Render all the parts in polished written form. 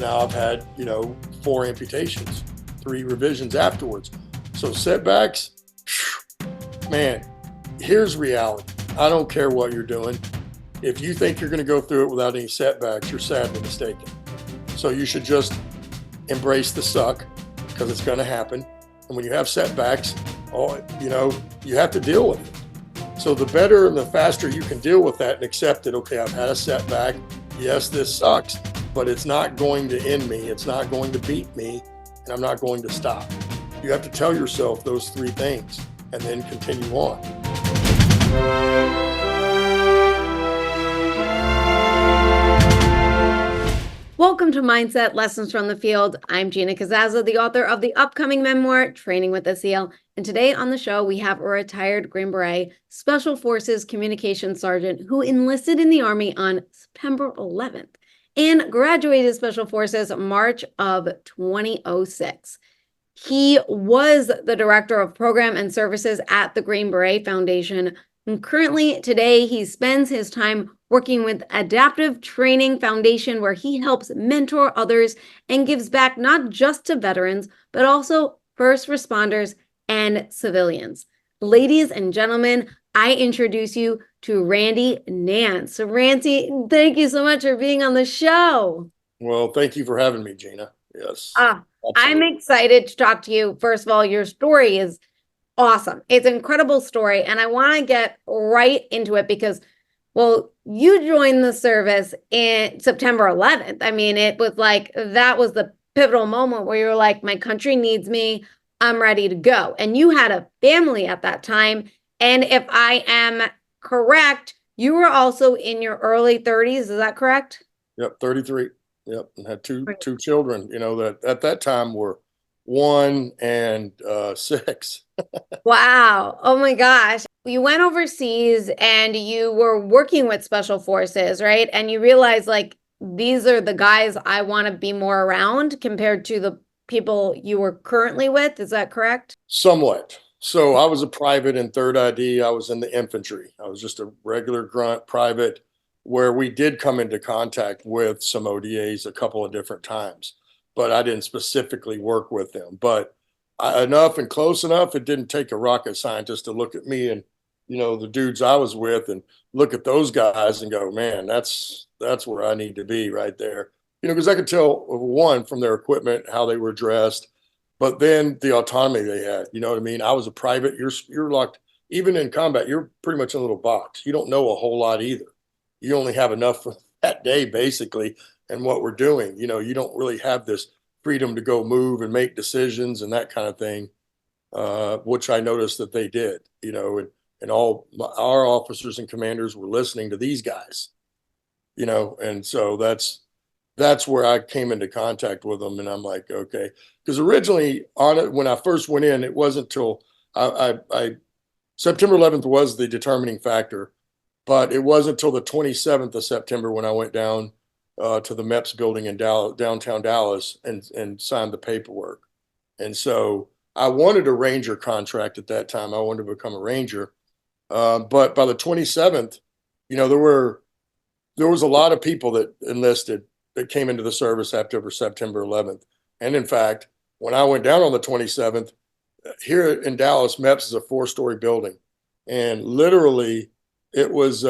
Now I've had, 4 amputations, 3 revisions afterwards. So setbacks, man, here's reality. I don't care what you're doing. If you think you're going to go through it without any setbacks, you're sadly mistaken. So you should just embrace the suck, because it's going to happen. And when you have setbacks, you have to deal with it. So the better and the faster you can deal with that and accept it, okay, I've had a setback. Yes, this sucks, but it's not going to end me. It's not going to beat me, and I'm not going to stop. You have to tell yourself those 3 things and then continue on. Welcome to Mindset Lessons from the Field. I'm Gina Cazazza, the author of the upcoming memoir, Training with a SEAL. And today on the show, we have a retired Green Beret Special Forces Communications Sergeant who enlisted in the Army on September 11th and graduated Special Forces March of 2006. He was the Director of Program and Services at the Green Beret Foundation. And currently, today, he spends his time working with Adaptive Training Foundation, where he helps mentor others and gives back not just to veterans, but also first responders and civilians. Ladies and gentlemen, I introduce you to Randy Nantz. Randy, thank you so much for being on the show. Well, thank you for having me, Gina. Yes. I'm excited to talk to you. First of all, your story is awesome. It's an incredible story. And I want to get right into it because, well, you joined the service in September 11th. I mean, it was like, that was the pivotal moment where you're like, my country needs me. I'm ready to go. And you had a family at that time. And if I am correct, you were also in your early 30s. Is that correct? Yep, 33. Yep, and had two children, that at that time were 1 and 6. Wow. Oh my gosh. You went overseas and you were working with special forces, right? And you realized like, these are the guys I want to be more around compared to the people you were currently with. Is that correct? Somewhat. So I was a private in 3rd ID. I was in the infantry. I was just a regular grunt private, where we did come into contact with some ODAs a couple of different times, but I didn't specifically work with them. But enough and close enough, it didn't take a rocket scientist to look at me and, the dudes I was with and look at those guys and go, man, that's where I need to be right there. Because I could tell, one, from their equipment, how they were dressed, but then the autonomy they had, you know what I mean? I was a private, you're locked, even in combat, you're pretty much in a little box. You don't know a whole lot either. You only have enough for that day, basically, and what we're doing. You don't really have this freedom to go move and make decisions and that kind of thing, which I noticed that they did, and all our officers and commanders were listening to these guys, and so that's where I came into contact with them. And I'm like, okay, because originally on it, when I first went in, it wasn't till I September 11th was the determining factor. But it wasn't until the 27th of September when I went down to the MEPS building in downtown Dallas and signed the paperwork. And so I wanted a Ranger contract at that time. I wanted to become a Ranger. But by the 27th, there was a lot of people that enlisted that came into the service after September 11th. And in fact, when I went down on the 27th, here in Dallas, MEPS is a 4-story building. And literally, it was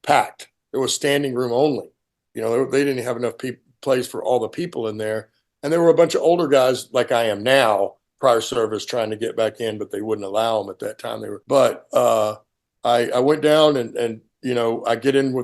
packed. It was standing room only. They didn't have enough place for all the people in there. And there were a bunch of older guys like I am now, prior service, trying to get back in, but they wouldn't allow them at that time. But I went down and I get in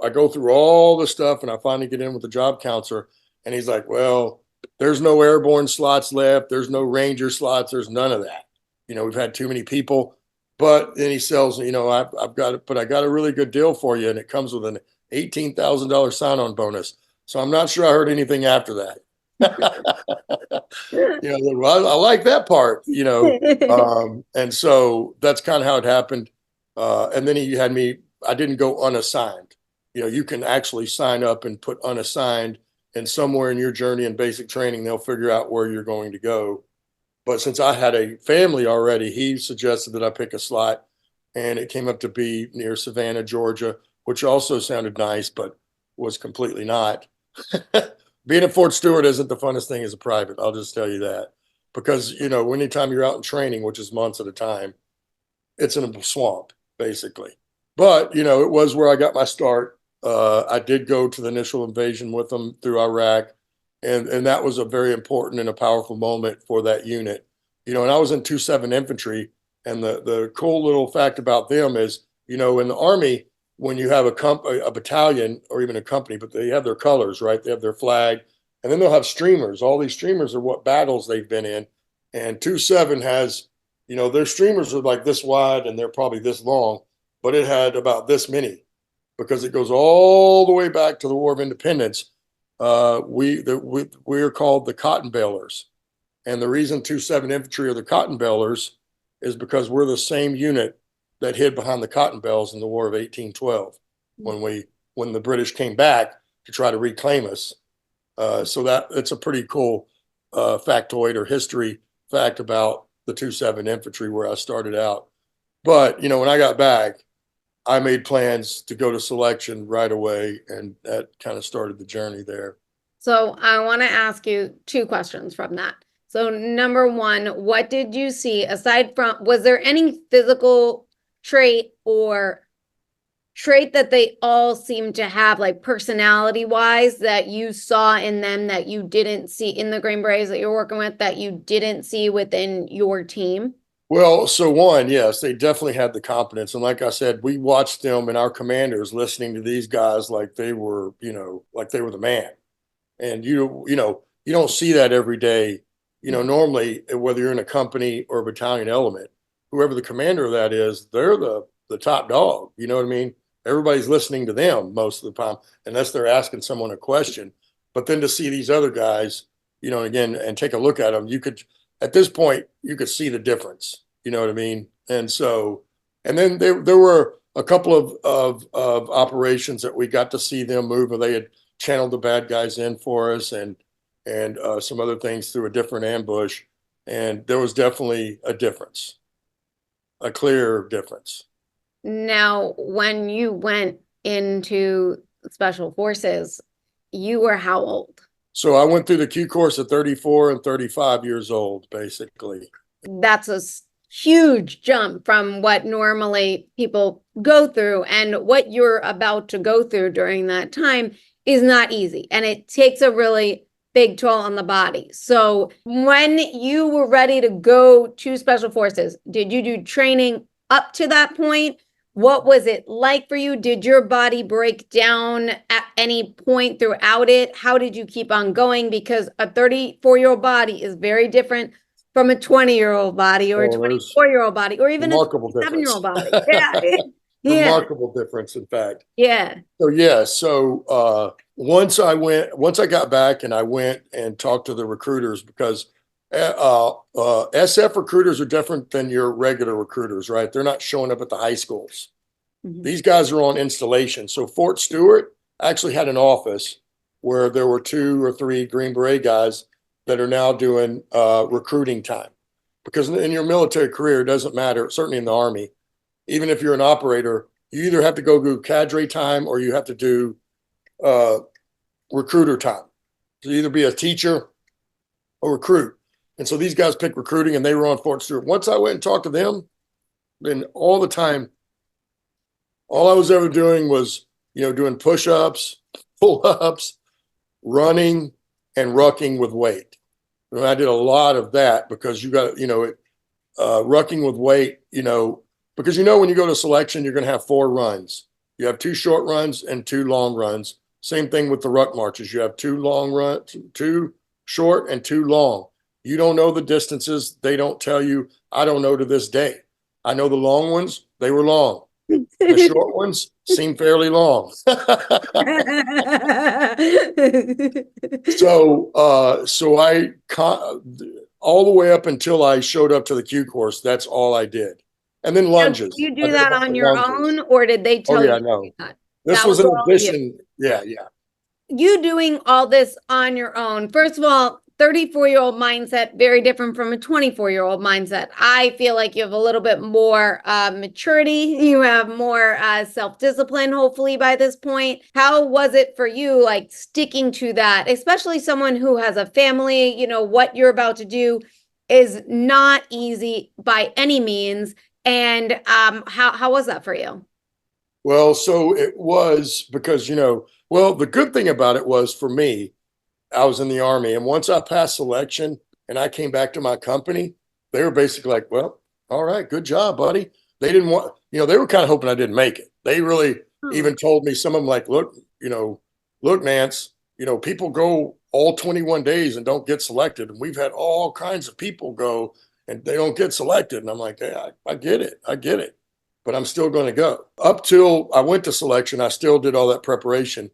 I go through all the stuff, and I finally get in with the job counselor, and he's like, well, there's no airborne slots left. There's no Ranger slots. There's none of that. We've had too many people. But then he sells, I've got it, but I got a really good deal for you. And it comes with an $18,000 sign-on bonus. So I'm not sure I heard anything after that. Well, I like that part, and so that's kind of how it happened. And then he had me, I didn't go unassigned. You can actually sign up and put unassigned, and somewhere in your journey and basic training, they'll figure out where you're going to go. But since I had a family already, he suggested that I pick a slot, and it came up to be near Savannah, Georgia, which also sounded nice, but was completely not. Being at Fort Stewart isn't the funnest thing as a private. I'll just tell you that, because anytime you're out in training, which is months at a time, it's in a swamp basically. But it was where I got my start. I did go to the initial invasion with them through Iraq, and that was a very important and a powerful moment for that unit. And I was in 2-7 Infantry, and the cool little fact about them is, in the Army, when you have a battalion or even a company, but they have their colors, right? They have their flag, and then they'll have streamers. All these streamers are what battles they've been in, and 2-7 has, their streamers are like this wide and they're probably this long, but it had about this many because it goes all the way back to the War of Independence. We are called the Cotton Balers, and the reason 2-7 Infantry are the Cotton Balers is because we're the same unit that hid behind the cotton bales in the War of 1812 when the British came back to try to reclaim us. So that it's a pretty cool factoid or history fact about the 2-7 Infantry where I started out. But when I got back, I made plans to go to selection right away, and that kind of started the journey there. So I want to ask you two questions from that. So number one, what did you see aside from, was there any physical trait or trait that they all seem to have, like personality wise, that you saw in them that you didn't see in the Green Berets that you're working with, that you didn't see within your team? Well, so one, yes, they definitely had the competence. And like I said, we watched them and our commanders listening to these guys like they were, like they were the man. And you don't see that every day. Normally, whether you're in a company or a battalion element, whoever the commander of that is, they're the top dog. You know what I mean? Everybody's listening to them most of the time, unless they're asking someone a question. But then to see these other guys, again, and take a look at them, at this point, you could see the difference. You know what I mean? And so, and then there were a couple of operations that we got to see them move, where they had channeled the bad guys in for us, and some other things through a different ambush. And there was definitely a difference, a clear difference. Now, when you went into Special Forces, you were how old? So I went through the Q course at 34 and 35 years old, basically. That's a huge jump from what normally people go through, and what you're about to go through during that time is not easy, and it takes a really big toll on the body. So when you were ready to go to Special Forces, did you do training up to that point? What was it like for you? Did your body break down at any point throughout it? How did you keep on going? Because a 34-year-old body is very different from a 20-year-old body, or a 24-year-old body, or even a 7-year-old body. Yeah. Yeah. Remarkable difference, in fact. Yeah. So once I got back and I went and talked to the recruiters, because SF recruiters are different than your regular recruiters, right? They're not showing up at the high schools. Mm-hmm. These guys are on installation. So Fort Stewart actually had an office where there were 2 or 3 Green Beret guys that are now doing recruiting time. Because in your military career, it doesn't matter, certainly in the Army, even if you're an operator, you either have to go do cadre time or you have to do recruiter time. So either be a teacher or recruit. And so these guys picked recruiting, and they were on Fort Stewart. Once I went and talked to them, then all the time, all I was ever doing was, doing push-ups, pull-ups, running, and rucking with weight. And I did a lot of that because you got, rucking with weight, because when you go to selection, you're going to have 4 runs. You have 2 short runs and 2 long runs. Same thing with the ruck marches. You have 2 long runs, 2 short and 2 long. You don't know the distances. They don't tell you. I don't know to this day. I know the long ones, they were long. The short ones seem fairly long. So I all the way up until I showed up to the Q course, that's all I did. And then lunges. Did you do that on your own, or did they tell you? No. This was an addition. Yeah. You doing all this on your own. First of all, 34-year-old mindset, very different from a 24-year-old mindset. I feel like you have a little bit more maturity. You have more self-discipline, hopefully, by this point. How was it for you, like, sticking to that, especially someone who has a family? You know, what you're about to do is not easy by any means. And how was that for you? Well, so it was because, well, the good thing about it was for me, I was in the Army. And once I passed selection and I came back to my company, they were basically like, well, all right, good job, buddy. They didn't want, they were kind of hoping I didn't make it. They really even told me, some of them like, look, Nantz, people go all 21 days and don't get selected. And we've had all kinds of people go and they don't get selected. And I'm like, hey, I get it. I get it. But I'm still going to go. Up till I went to selection, I still did all that preparation,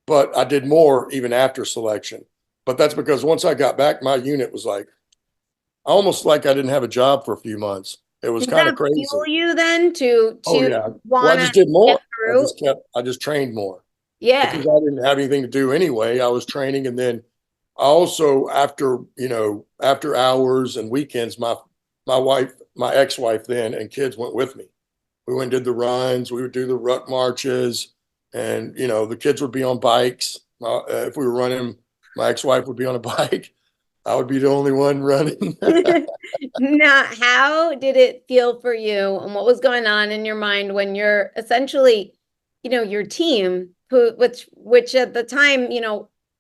but I did more even after selection. But that's because once I got back, my unit was like, almost like I didn't have a job for a few months. It was Did kind of that crazy. fuel you then to Oh yeah. Well, I want just to did more. get through? I just trained more Yeah. because I didn't have anything to do anyway. I was training. And then I also, after hours and weekends, my ex-wife then and kids went with me. We went and did the runs. We would do the ruck marches, and the kids would be on bikes. If we were running, my ex-wife would be on a bike. I would be the only one running. Now, how did it feel for you, and what was going on in your mind when you're essentially, your team, which at the time,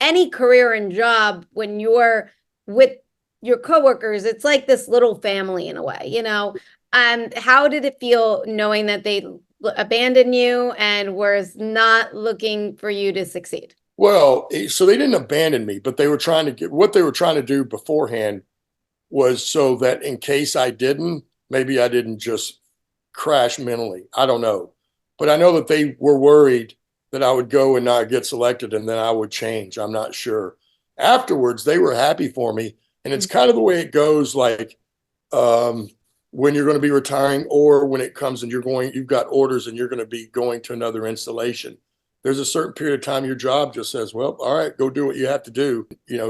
any career and job, when you're with your coworkers, it's like this little family in a way, how did it feel knowing that they abandoned you and was not looking for you to succeed? Well, so they didn't abandon me, but what they were trying to do beforehand was so that in case I didn't, maybe I didn't just crash mentally. I don't know. But I know that they were worried that I would go and not get selected and then I would change. I'm not sure. Afterwards, they were happy for me. And it's kind of the way it goes, like when you're going to be retiring or when it comes and you've got orders and you're going to be going to another installation. There's a certain period of time your job just says, well, all right, go do what you have to do,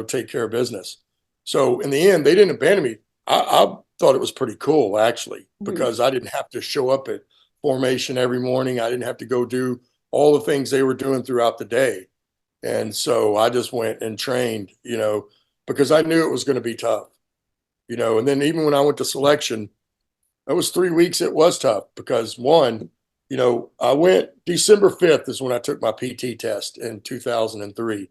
take care of business. So in the end, they didn't abandon me. I thought it was pretty cool, actually, because I didn't have to show up at formation every morning. I didn't have to go do all the things they were doing throughout the day. And so I just went and trained, because I knew it was going to be tough, and then even when I went to selection, that was 3 weeks. It was tough because one, I went December 5th is when I took my PT test in 2003. It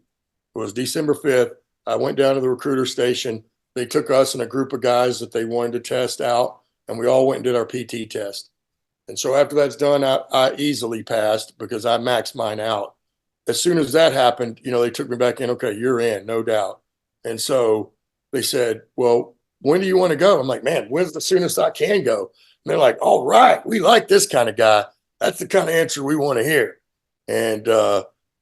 was December 5th. I went down to the recruiter station. They took us and a group of guys that they wanted to test out, and we all went and did our PT test. And so after that's done, I easily passed because I maxed mine out. As soon as that happened, they took me back in. Okay, you're in, no doubt. And so they said, well, when do you want to go? I'm like, man, when's the soonest I can go? And they're like, all right, we like this kind of guy. That's the kind of answer we want to hear. And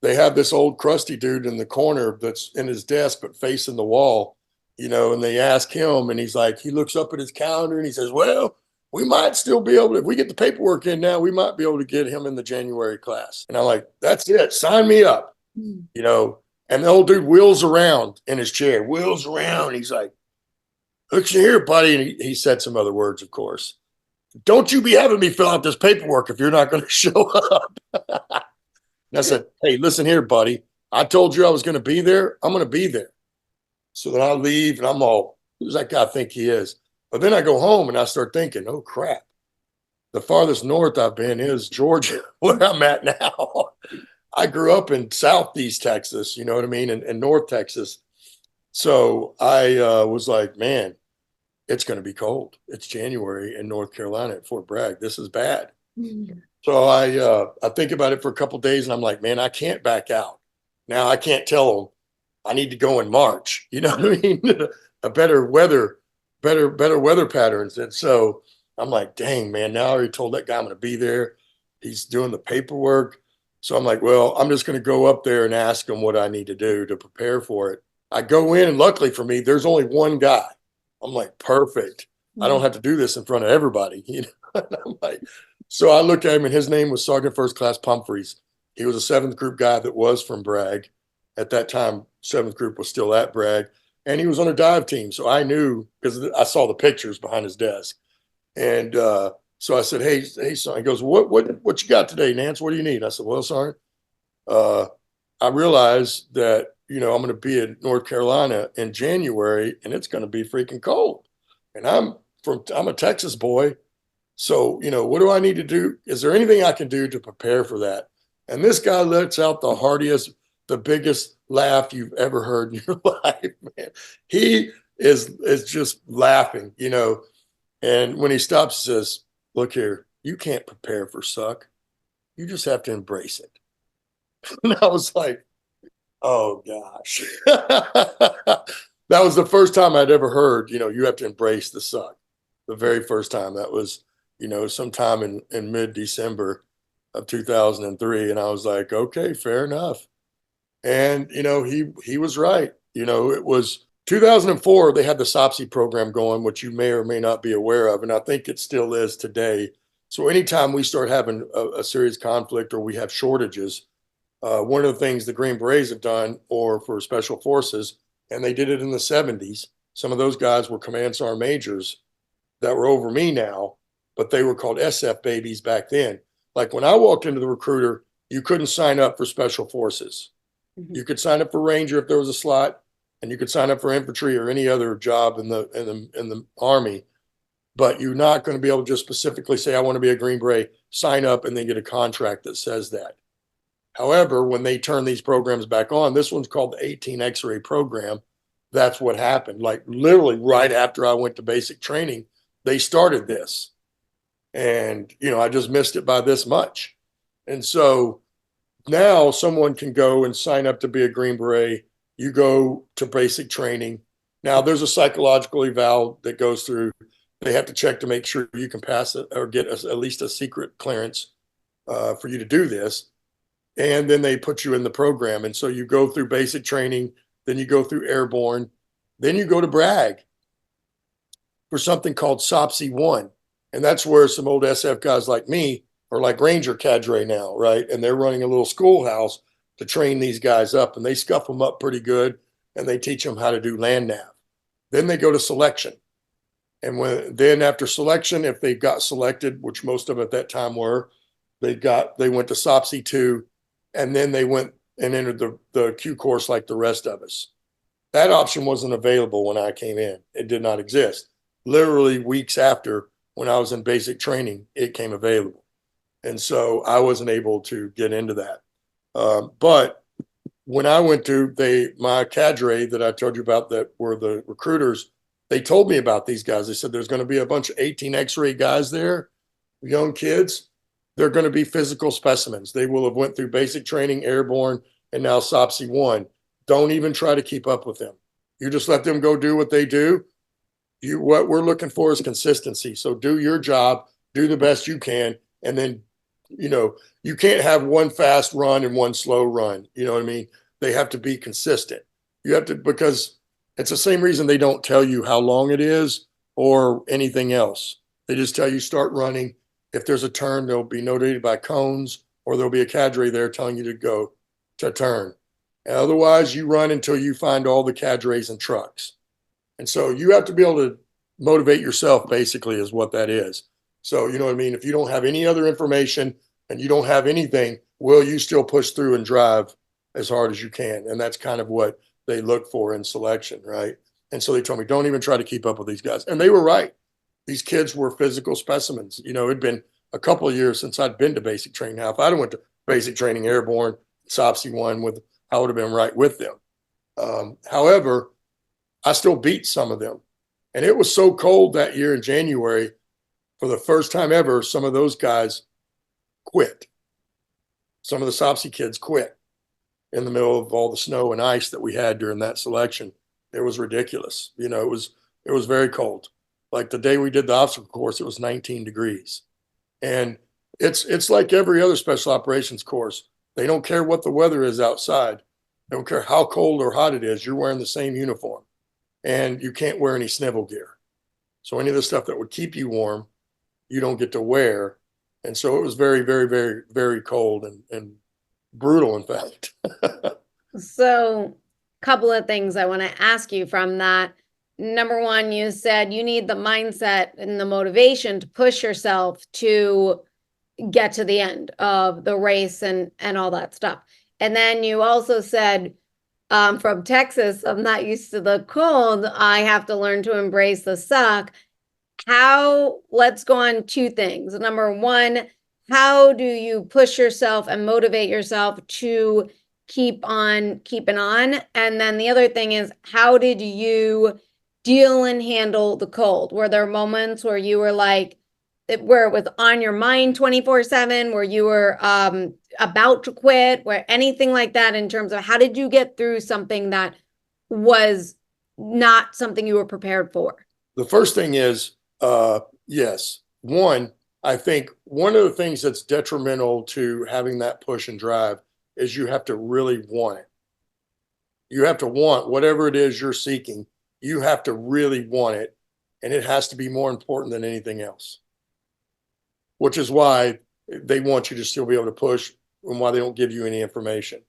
they have this old crusty dude in the corner that's in his desk but facing the wall, and they ask him, and he's like, he looks up at his calendar and he says, well, we might still be able to, if we get the paperwork in now, we might be able to get him in the January class. And I'm like, that's it, sign me up, and the old dude wheels around in his chair, wheels around. He's like, look here, buddy. And he said some other words, of course. Don't you be having me fill out this paperwork if you're not going to show up. And I said, hey, listen here, buddy. I told you I was going to be there. I'm going to be there. So then I leave and I'm all, who does that guy think he is? But then I go home and I start thinking, oh, crap. The farthest north I've been is Georgia, where I'm at now. I grew up in Southeast Texas, you know what I mean, and North Texas. So I was like, man, it's going to be cold. It's January in North Carolina at Fort Bragg. This is bad. So I think about it for a couple of days and I'm like, man, I can't back out. Now I can't tell them I need to go in March. You know what I mean? A better weather patterns. And so I'm like, dang, man, now I already told that guy I'm going to be there. He's doing the paperwork. So I'm like, well, I'm just going to go up there and ask him what I need to do to prepare for it. I go in and luckily for me, there's only one guy. I'm like, perfect. I don't have to do this in front of everybody. I'm like, so I looked at him and his name was Sergeant First Class Pumphrey. He was a 7th Group guy that was from Bragg. At that time, 7th Group was still at Bragg. and he was on a dive team. So I knew because I saw the pictures behind his desk. And so I said, hey, son. He goes, what you got today, Nance? What do you need? I said, well, Sergeant, I realized that, I'm going to be in North Carolina in January and it's going to be freaking cold. And I'm a Texas boy. So, what do I need to do? Is there anything I can do to prepare for that? And this guy lets out the heartiest, the biggest laugh you've ever heard in your life, man. He is just laughing, And when he stops, he says, look here, you can't prepare for suck. You just have to embrace it. And I was like, oh gosh. That was the first time I'd ever heard, you have to embrace the suck. The very first time. That was, sometime in mid-December of 2003. And I was like, okay, fair enough. And, he was right. It was 2004, they had the SOPSI program going, which you may or may not be aware of. And I think it still is today. So anytime we start having a serious conflict or we have shortages, one of the things the Green Berets have done, or for special forces, and they did it in the 70s. Some of those guys were command sergeant majors that were over me now, but they were called SF babies back then. Like when I walked into the recruiter, you couldn't sign up for special forces. You could sign up for Ranger if there was a slot, and you could sign up for infantry or any other job in the Army. But you're not going to be able to just specifically say, I want to be a Green Beret, sign up, and then get a contract that says that. However, when they turn these programs back on, this one's called the 18 X-ray program. That's what happened. Like literally right after I went to basic training, they started this. And, I just missed it by this much. And so now someone can go and sign up to be a Green Beret. You go to basic training. Now there's a psychological eval that goes through. They have to check to make sure you can pass it or get at least a secret clearance for you to do this. And then they put you in the program. And so you go through basic training, then you go through airborne, then you go to brag for something called SOPSI 1. And that's where some old SF guys like me are like Ranger cadre now, right? And they're running a little schoolhouse to train these guys up, and they scuff them up pretty good, and they teach them how to do land nav. Then they go to selection. And then after selection, if they got selected, which most of them at that time were, they went to SOPSI 2, and then they went and entered the Q course like the rest of us. That option wasn't available when I came in. It did not exist. Literally weeks after, when I was in basic training, it came available. And so I wasn't able to get into that. But when I went to my cadre that I told you about that were the recruiters, they told me about these guys. They said there's going to be a bunch of 18 X-ray guys there, young kids. They're going to be physical specimens. They will have went through basic training, airborne, and now SOPSI 1. Don't even try to keep up with them. You just let them go do what they do. What we're looking for is consistency. So do your job, do the best you can, and then, you can't have one fast run and one slow run. You know what I mean? They have to be consistent. You have to, because it's the same reason they don't tell you how long it is or anything else. They just tell you start running. If there's a turn, they'll be notated by cones, or there'll be a cadre there telling you to go to turn. And otherwise, you run until you find all the cadres and trucks. And so you have to be able to motivate yourself, basically, is what that is. So, you know what I mean? If you don't have any other information and you don't have anything, will you still push through and drive as hard as you can? And that's kind of what they look for in selection, right? And so they told me, don't even try to keep up with these guys. And they were right. These kids were physical specimens. It'd been a couple of years since I'd been to basic training. Now, if I'd have went to basic training airborne, SOPSI 1, I would have been right with them. However, I still beat some of them. And it was so cold that year in January, for the first time ever, some of those guys quit. Some of the SOPSI kids quit in the middle of all the snow and ice that we had during that selection. It was ridiculous. It was very cold. Like the day we did the obstacle course, it was 19 degrees. And it's like every other special operations course. They don't care what the weather is outside. They don't care how cold or hot it is. You're wearing the same uniform, and you can't wear any snivel gear. So any of the stuff that would keep you warm, you don't get to wear. And so it was very, very, very, very cold and brutal, in fact. So couple of things I want to ask you from that. Number one, you said you need the mindset and the motivation to push yourself to get to the end of the race and all that stuff. And then you also said, from Texas, I'm not used to the cold. I have to learn to embrace the suck. Let's go on two things. Number one, how do you push yourself and motivate yourself to keep on keeping on? And then the other thing is, how did you deal and handle the cold? Were there moments where you were like, where it was on your mind 24/7, where you were about to quit, where anything like that, in terms of how did you get through something that was not something you were prepared for? The first thing is, yes. One, I think one of the things that's detrimental to having that push and drive is you have to really want it. You have to want whatever it is you're seeking. You have to really want it, and it has to be more important than anything else, which is why they want you to still be able to push and why they don't give you any information.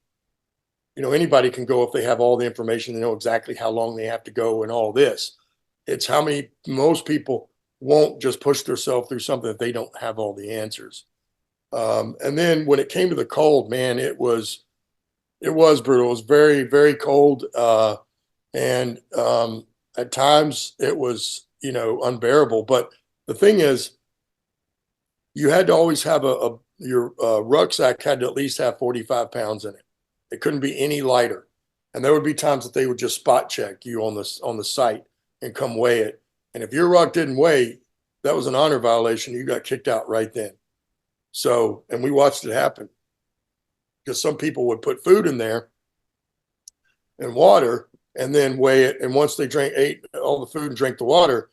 You know, anybody can go if they have all the information, they know exactly how long they have to go and all this. It's how most people won't just push themselves through something if they don't have all the answers. And then when it came to the cold, man, it was brutal. It was very, very cold. And at times it was, unbearable. But the thing is, you had to always have your rucksack had to at least have 45 pounds in it. It couldn't be any lighter. And there would be times that they would just spot check you on the site and come weigh it. And if your ruck didn't weigh, that was an honor violation. You got kicked out right then. So, and we watched it happen because some people would put food in there and water and then weigh it. And once they ate all the food and drank the water,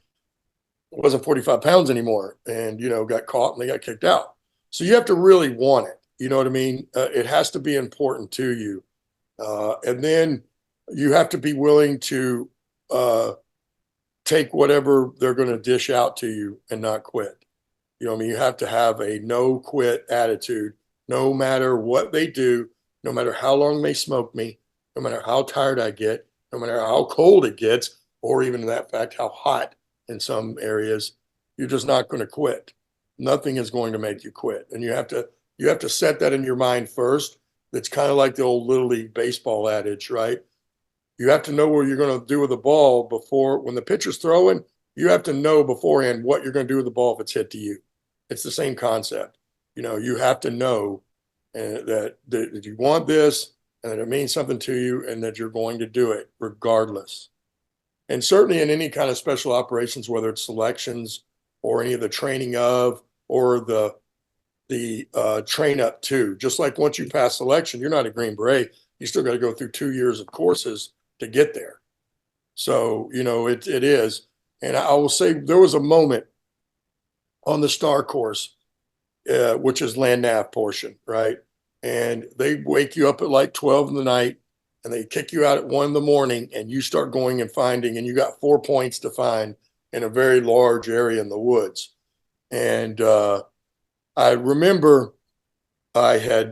it wasn't 45 pounds anymore, and, got caught and they got kicked out. So you have to really want it. You know what I mean? It has to be important to you. And then you have to be willing to take whatever they're going to dish out to you and not quit. You know what I mean? You have to have a no quit attitude, no matter what they do, no matter how long they smoke me, no matter how tired I get, no matter how cold it gets, or even in that fact, how hot in some areas, you're just not going to quit. Nothing is going to make you quit. And you have to set that in your mind first. It's kind of like the old Little League baseball adage, right? You have to know what you're going to do with the ball before, when the pitcher's throwing, you have to know beforehand what you're going to do with the ball if it's hit to you. It's the same concept. You have to know that you want this and that it means something to you and that you're going to do it regardless. And certainly in any kind of special operations, whether it's selections or any of the training of, or the train up to, just like once you pass selection, you're not a Green Beret. You still got to go through 2 years of courses to get there. So, it is. And I will say there was a moment on the STAR course, which is land nav portion, right? And they wake you up at like 12 in the night and they kick you out at 1 in the morning and you start going and finding, and you got 4 points to find in a very large area in the woods. And I remember I had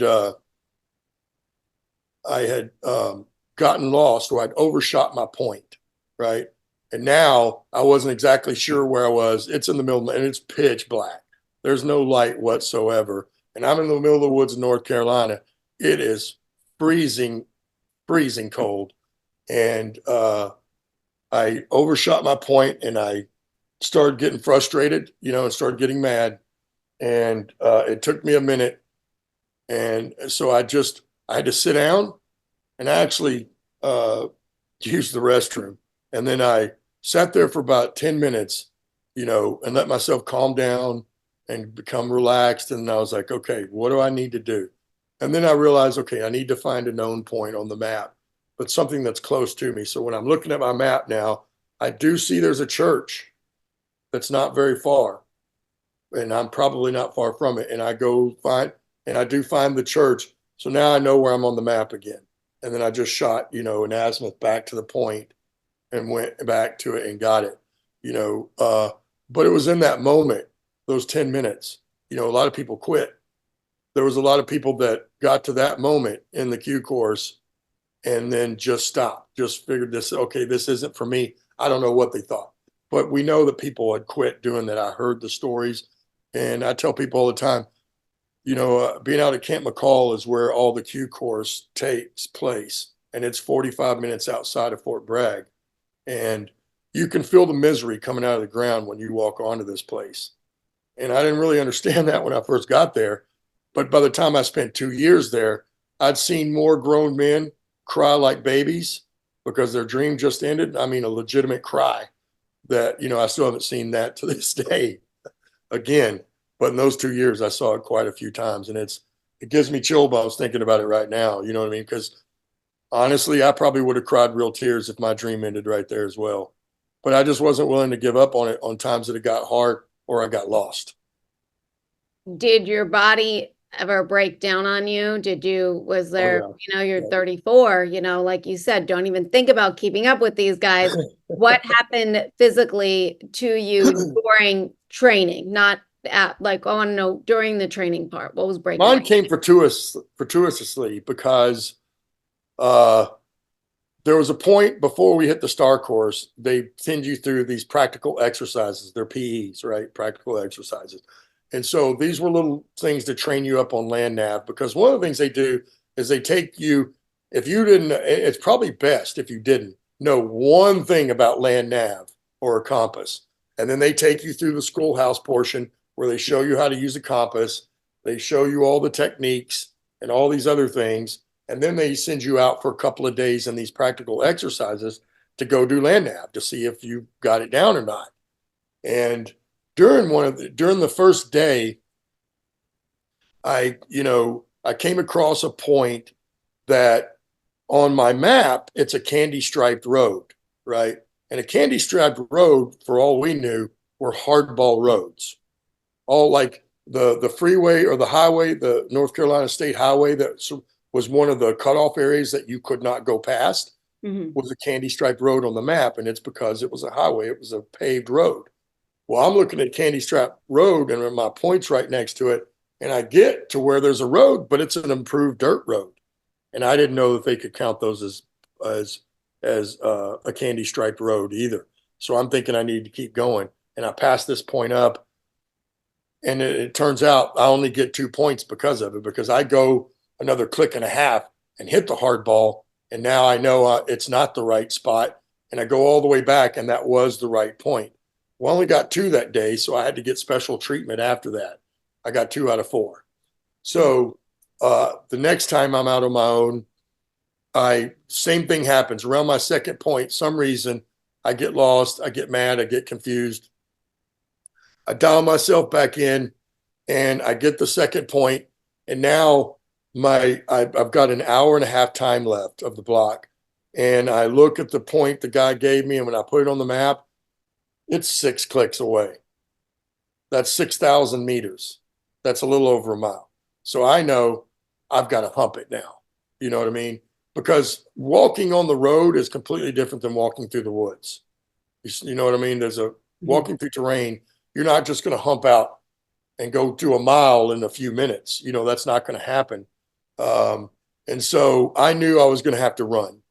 gotten lost, or I'd overshot my point, right? And now I wasn't exactly sure where I was. It's in the middle, and it's pitch black. There's no light whatsoever. And I'm in the middle of the woods in North Carolina. It is freezing cold. And I overshot my point and I started getting frustrated, and started getting mad. And it took me a minute. And so I had to sit down and I actually used the restroom. And then I sat there for about 10 minutes, and let myself calm down and become relaxed. And I was like, okay, what do I need to do? And then I realized, okay, I need to find a known point on the map, but something that's close to me. So when I'm looking at my map now, I do see there's a church that's not very far, and I'm probably not far from it. And I do find the church. So now I know where I'm on the map again. And then I just shot, an azimuth back to the point and went back to it and got it, but it was in that moment, those 10 minutes, a lot of people quit. There was a lot of people that got to that moment in the Q course and then just stopped. just figured this, okay, this isn't for me. I don't know what they thought, but we know that people had quit doing that. I heard the stories, and I tell people all the time, being out at Camp McCall is where all the Q course takes place, and it's 45 minutes outside of Fort Bragg. And you can feel the misery coming out of the ground when you walk onto this place. And I didn't really understand that when I first got there. But by the time I spent 2 years there, I'd seen more grown men cry like babies because their dream just ended. I mean, a legitimate cry that, I still haven't seen that to this day again. But in those 2 years, I saw it quite a few times. And it gives me chill bumps thinking about it right now. You know what I mean? Because honestly, I probably would have cried real tears if my dream ended right there as well. But I just wasn't willing to give up on it on times that it got hard or I got lost. Did your body ever break down on you? Was there, Oh, yeah. you're Yeah. 34, like you said, don't even think about keeping up with these guys. What happened physically to you during training? Not at, like, I want to know during the training part, what was breaking? Mine came fortuitously because uh, there was a point before we hit the STAR course, they send you through these practical exercises. They're PEs, right? Practical exercises. And so these were little things to train you up on land nav, because one of the things they do is they take you, if you didn't, it's probably best if you didn't know one thing about land nav or a compass. And then they take you through the schoolhouse portion where they show you how to use a compass. They show you all the techniques and all these other things. And then they send you out for a couple of days in these practical exercises to go do land nav to see if you got it down or not. And during the first day, I came across a point that on my map, it's a candy striped road, right? And a candy striped road, for all we knew, were hardball roads. All like the freeway or the highway, the North Carolina State Highway, that was one of the cutoff areas that you could not go past, was a candy striped road on the map. And it's because it was a highway, it was a paved road. Well, I'm looking at Candy Strap Road and my point's right next to it. And I get to where there's a road, but it's an improved dirt road. And I didn't know that they could count those as a candy striped road either. So I'm thinking I need to keep going. And I passed this point up. And it turns out I only get 2 points because of it, because I go another click and a half and hit the hard ball. And now I know it's not the right spot. And I go all the way back, and that was the right point. We only got 2 that day, so I had to get special treatment after that. I got 2 out of 4. So the next time I'm out on my own, same thing happens. Around my second point, some reason I get lost, I get mad, I get confused. I dial myself back in, and I get the second point, and now I've got an hour and a half time left of the block. And I look at the point the guy gave me, and when I put it on the map, it's 6 clicks away. That's 6,000 meters. That's a little over a mile. So I know I've got to hump it now. You know what I mean? Because walking on the road is completely different than walking through the woods. You know what I mean? There's walking through terrain. You're not just going to hump out and go do a mile in a few minutes. That's not going to happen. And so I knew I was going to have to run.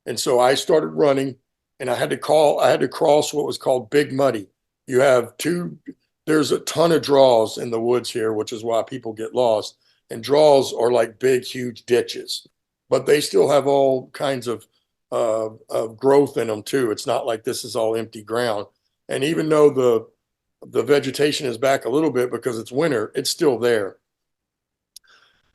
And so I started running, and I had to cross what was called Big Muddy. There's a ton of draws in the woods here, which is why people get lost. And draws are like big, huge ditches, but they still have all kinds of growth in them too. It's not like this is all empty ground. And even though the vegetation is back a little bit because it's winter, it's still there.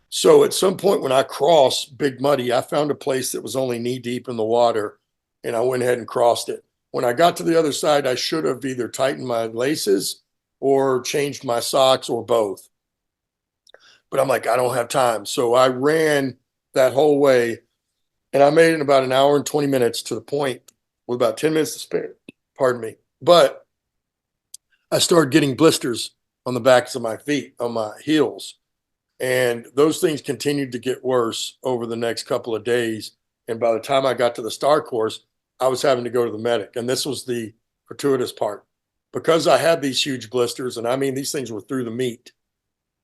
So at some point when I crossed Big Muddy, I found a place that was only knee deep in the water, and I went ahead and crossed it. When I got to the other side, I should have either tightened my laces or changed my socks or both. But I'm like, I don't have time. So I ran that whole way, and I made it in about an hour and 20 minutes to the point with about 10 minutes to spare. Pardon me. But I started getting blisters on the backs of my feet, on my heels. And those things continued to get worse over the next couple of days. And by the time I got to the STAR course, I was having to go to the medic. And this was the fortuitous part. Because I had these huge blisters, and I mean, these things were through the meat.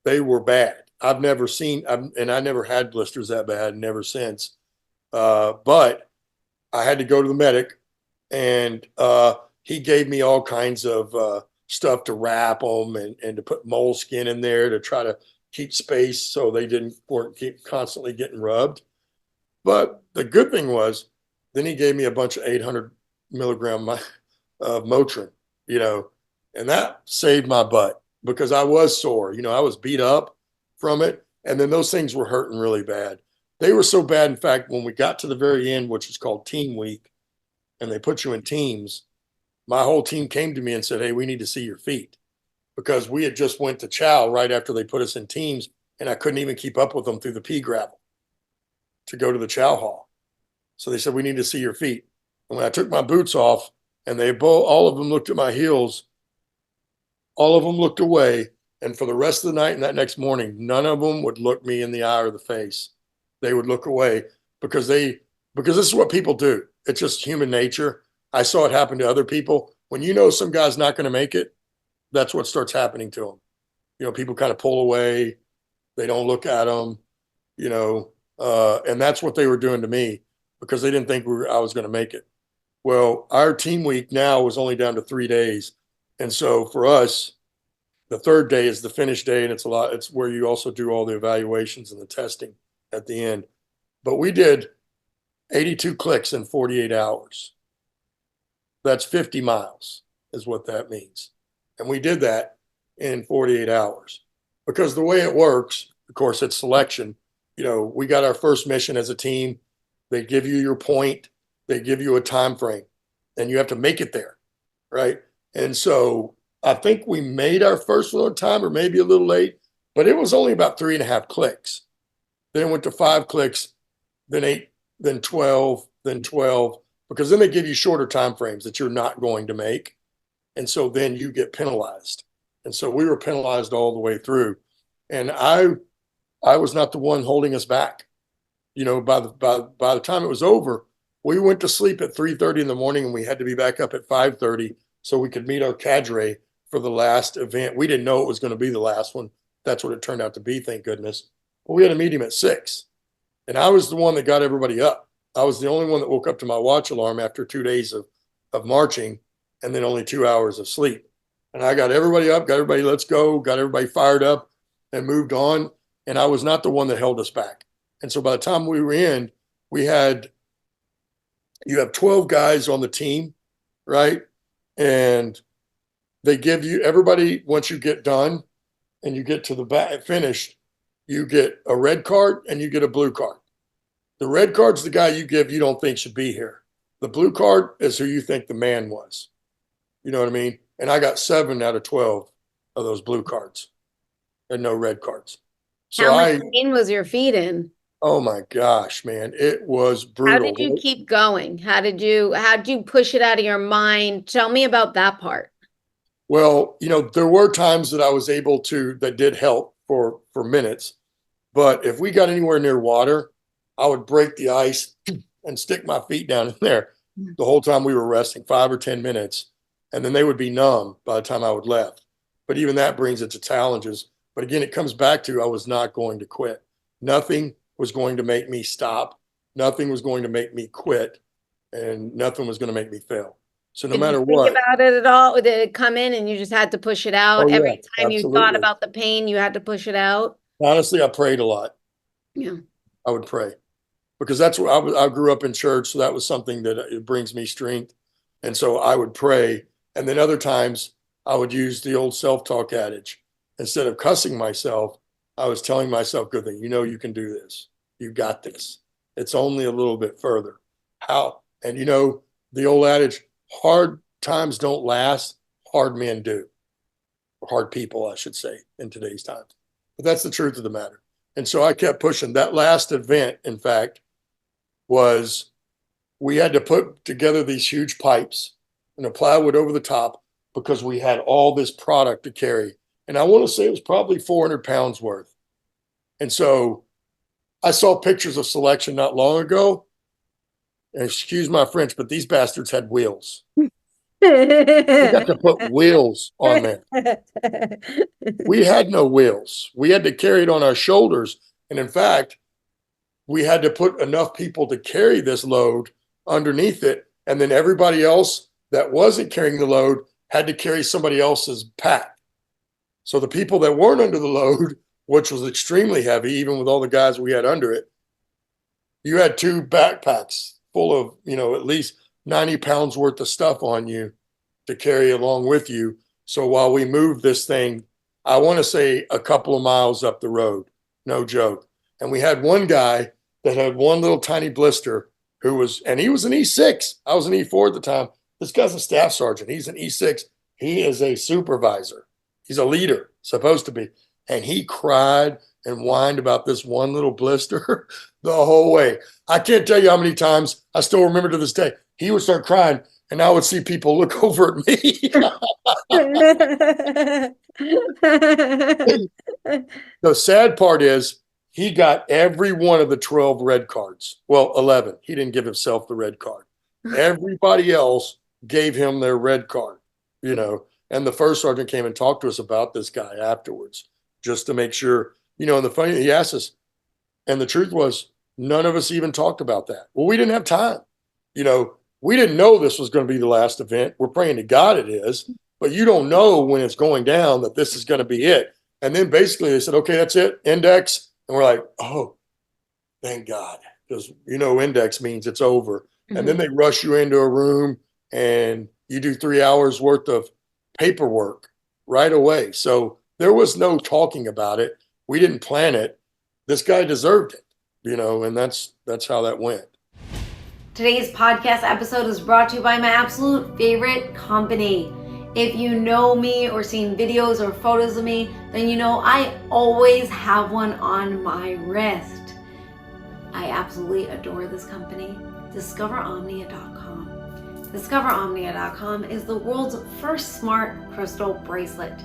They were bad. I've never seen, and I never had blisters that bad, never since. But I had to go to the medic, and he gave me all kinds of stuff to wrap them and to put moleskin in there to try to keep space so they weren't keep constantly getting rubbed. But the good thing was, then he gave me a bunch of 800 milligram of Motrin, you know, and that saved my butt because I was sore. You know, I was beat up from it. And then those things were hurting really bad. They were so bad. In fact, when we got to the very end, which is called team week, and they put you in teams, my whole team came to me and said, "Hey, we need to see your feet," because we had just went to chow right after they put us in teams, and I couldn't even keep up with them through the pea gravel to go to the chow hall. So they said, "We need to see your feet." And when I took my boots off, and all of them looked at my heels, all of them looked away. And for the rest of the night and that next morning, none of them would look me in the eye or the face. They would look away because this is what people do. It's just human nature. I saw it happen to other people. When you know some guy's not going to make it, that's what starts happening to them. You know, people kind of pull away. They don't look at them, you know, and that's what they were doing to me because they didn't think I was going to make it. Well, our team week now was only down to 3 days. And so for us, the third day is the finish day, and it's where you also do all the evaluations and the testing at the end. But we did 82 clicks in 48 hours. That's 50 miles is what that means. And we did that in 48 hours because the way it works, of course, it's selection. You know, we got our first mission as a team. They give you your point. They give you a time frame, and you have to make it there, right? And so I think we made our first one on time, or maybe a little late, but it was only about 3.5 clicks. Then it went to 5 clicks, then 8, then 12, then 12, because then they give you shorter time frames that you're not going to make. And so then you get penalized. And so we were penalized all the way through. And I was not the one holding us back. You know, by the time it was over, we went to sleep at 3:30 in the morning, and we had to be back up at 5:30 so we could meet our cadre for the last event. We didn't know it was going to be the last one. That's what it turned out to be, thank goodness. But we had to meet him at 6. And I was the one that got everybody up. I was the only one that woke up to my watch alarm after 2 days of marching and then only 2 hours of sleep. And I got everybody up, got everybody, let's go, got everybody fired up and moved on. And I was not the one that held us back. And so by the time we were in, you have 12 guys on the team, right? And they give you everybody, once you get done and you get to the back finished, you get a red card and you get a blue card. The red card's the guy you don't think should be here. The blue card is who you think the man was. You know what I mean? And I got 7 out of 12 of those blue cards and no red cards. So How much pain was your feet in? Oh my gosh, man, it was How brutal. did you keep going? How did you push it out of your mind? Tell me about that part. Well, you know, there were times that I was able that did help for minutes. But if we got anywhere near water, I would break the ice and stick my feet down in there the whole time we were resting, 5 or 10 minutes. And then they would be numb by the time I would left. But even that brings it to challenges. But again, it comes back to I was not going to quit. Nothing was going to make me stop. Nothing was going to make me quit. And nothing was going to make me fail. So no Did matter you what. think about it at all? Did it come in and you just had to push it out? Oh, yeah, Every time you thought absolutely. about the pain, you had to push it out? Honestly, I prayed a lot. Yeah. I would pray because that's what I grew up in church. So that was something that it brings me strength. And so I would pray. And then other times I would use the old self-talk adage. Instead of cussing myself, I was telling myself, good thing, you know, you can do this. You got this. It's only a little bit further. How? And you know, the old adage, hard times don't last, hard men do. Or hard people, I should say, in today's times. But that's the truth of the matter. And so I kept pushing. That last event, in fact, was we had to put together these huge pipes and a plywood over the top because we had all this product to carry. And I want to say it was probably 400 pounds worth. And so I saw pictures of selection not long ago. And excuse my French, but these bastards had wheels. We got to put wheels on there. We had no wheels. We had to carry it on our shoulders. And in fact, we had to put enough people to carry this load underneath it. And then everybody else that wasn't carrying the load had to carry somebody else's pack. So the people that weren't under the load, which was extremely heavy, even with all the guys we had under it, you had 2 backpacks full of, at least 90 pounds worth of stuff on you to carry along with you. So while we moved this thing, I want to say a couple of miles up the road, no joke. And we had one guy that had one little tiny blister he was an E6. I was an E4 at the time. This guy's a staff sergeant. He's an E6. He is a supervisor. He's a leader, supposed to be. And he cried and whined about this one little blister the whole way. I can't tell you how many times, I still remember to this day, he would start crying and I would see people look over at me. The sad part is he got every one of the 12 red cards. Well, 11. He didn't give himself the red card. Everybody else gave him their red card, and the first sergeant came and talked to us about this guy afterwards, just to make sure, and the funny, he asked us, and the truth was, none of us even talked about that. Well, we didn't have time. We didn't know this was going to be the last event. We're praying to God it is, but you don't know when it's going down that this is going to be it. And then basically they said, okay, that's it, index. And we're like, oh, thank God. Because, index means it's over. Mm-hmm. And then they rush you into a room and you do 3 hours worth of paperwork right away. So there was no talking about it. We didn't plan it. This guy deserved it, and that's how that went. Today's podcast episode is brought to you by my absolute favorite company. If you know me or seen videos or photos of me, then you know I always have one on my wrist. I absolutely adore this company, DiscoverOmnia.com. DiscoverOmnia.com is the world's first smart crystal bracelet.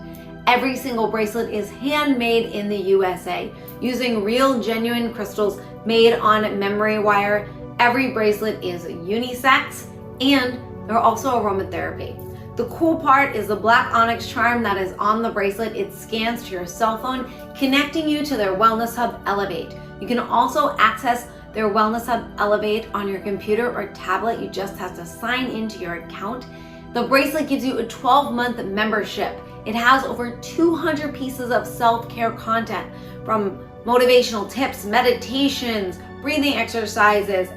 Every single bracelet is handmade in the USA using real genuine crystals made on memory wire. Every bracelet is unisex and they're also aromatherapy. The cool part is the black onyx charm that is on the bracelet. It scans to your cell phone, connecting you to their Wellness Hub Elevate. You can also access their Wellness Hub Elevate on your computer or tablet. You just have to sign into your account. The bracelet gives you a 12-month membership. It has over 200 pieces of self-care content, from motivational tips, meditations, breathing exercises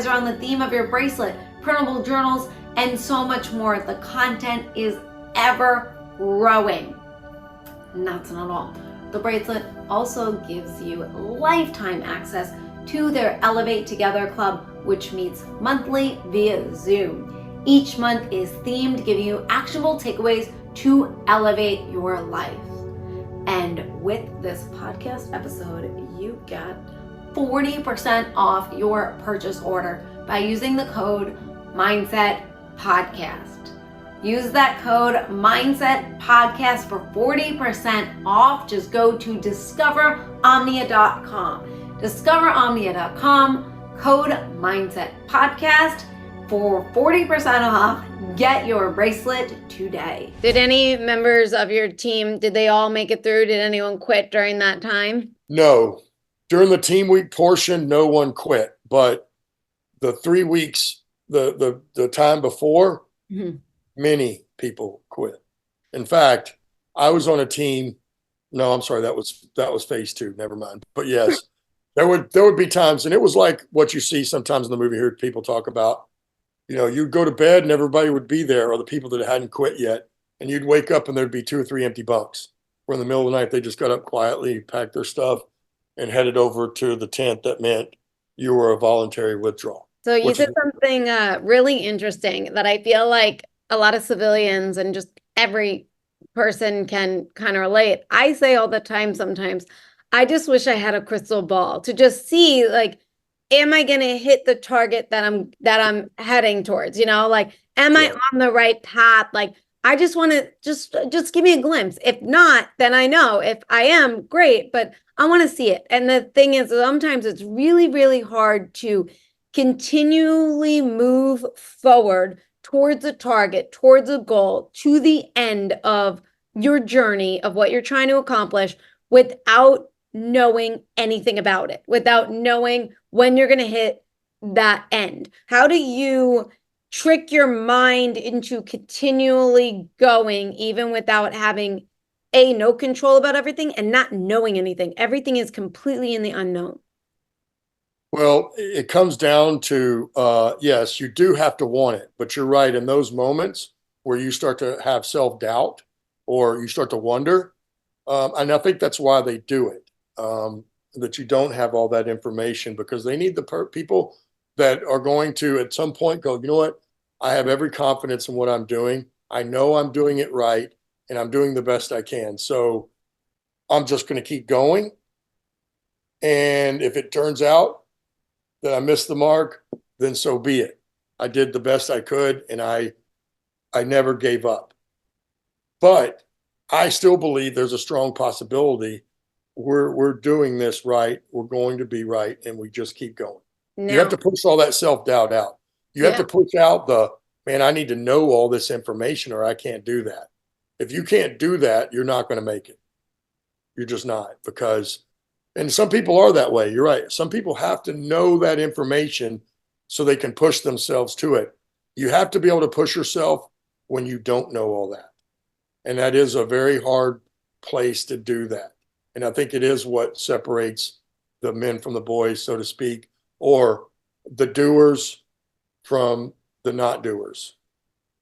around the theme of your bracelet, printable journals, and so much more. The content is ever growing. And that's not all. The bracelet also gives you lifetime access to their Elevate Together Club, which meets monthly via Zoom. Each month is themed, giving you actionable takeaways to elevate your life. And with this podcast episode, you get 40% off your purchase order by using the code Mindset Podcast. Use that code Mindset Podcast for 40% off. Just go to DiscoverOmnia.com. DiscoverOmnia.com, code Mindset Podcast for 40% off. Get your bracelet today. Did any members of your team, did they all make it through? Did anyone quit during that time? No. During the team week portion, no one quit. But the 3 weeks, the time before, mm-hmm. many people quit. In fact, I was on a team. No, I'm sorry, that was phase 2. Never mind. But yes, there would be times, and it was like what you see sometimes in the movie, hear people talk about. You'd go to bed and everybody would be there, or the people that hadn't quit yet, and you'd wake up and there'd be 2 or 3 empty bunks. Where in the middle of the night, they just got up quietly, packed their stuff, and headed over to the tent. That meant you were a voluntary withdrawal. So you said something really interesting that I feel like a lot of civilians and just every person can kind of relate. I say all the time sometimes, I just wish I had a crystal ball to just see, like, am I going to hit the target that I'm heading towards? Am I on the right path? Like, I just want to just give me a glimpse. If not, then I know. If I am, great, but I want to see it. And the thing is, sometimes it's really, really hard to continually move forward towards a target, towards a goal, to the end of your journey of what you're trying to accomplish without knowing anything about it, without knowing when you're going to hit that end? How do you trick your mind into continually going even without having no control about everything and not knowing anything? Everything is completely in the unknown. Well, it comes down to, yes, you do have to want it, but you're right. In those moments where you start to have self-doubt or you start to wonder, and I think that's why they do it, that you don't have all that information because they need the people that are going to at some point go, you know what? I have every confidence in what I'm doing. I know I'm doing it right and I'm doing the best I can. So I'm just going to keep going. And if it turns out that I missed the mark, then so be it. I did the best I could and I never gave up. But I still believe there's a strong possibility we're doing this right, we're going to be right, and we just keep going. You have Now, to push all that self-doubt out. You have yeah. to push out the, man, I need to know all this information or I can't do that. If you can't do that, you're not going to make it. You're just not, because and some people are that way. You're right. Some people have to know that information so they can push themselves to it. You have to be able to push yourself when you don't know all that. And that is a very hard place to do that. And I think it is what separates the men from the boys, so to speak, or the doers from the not doers,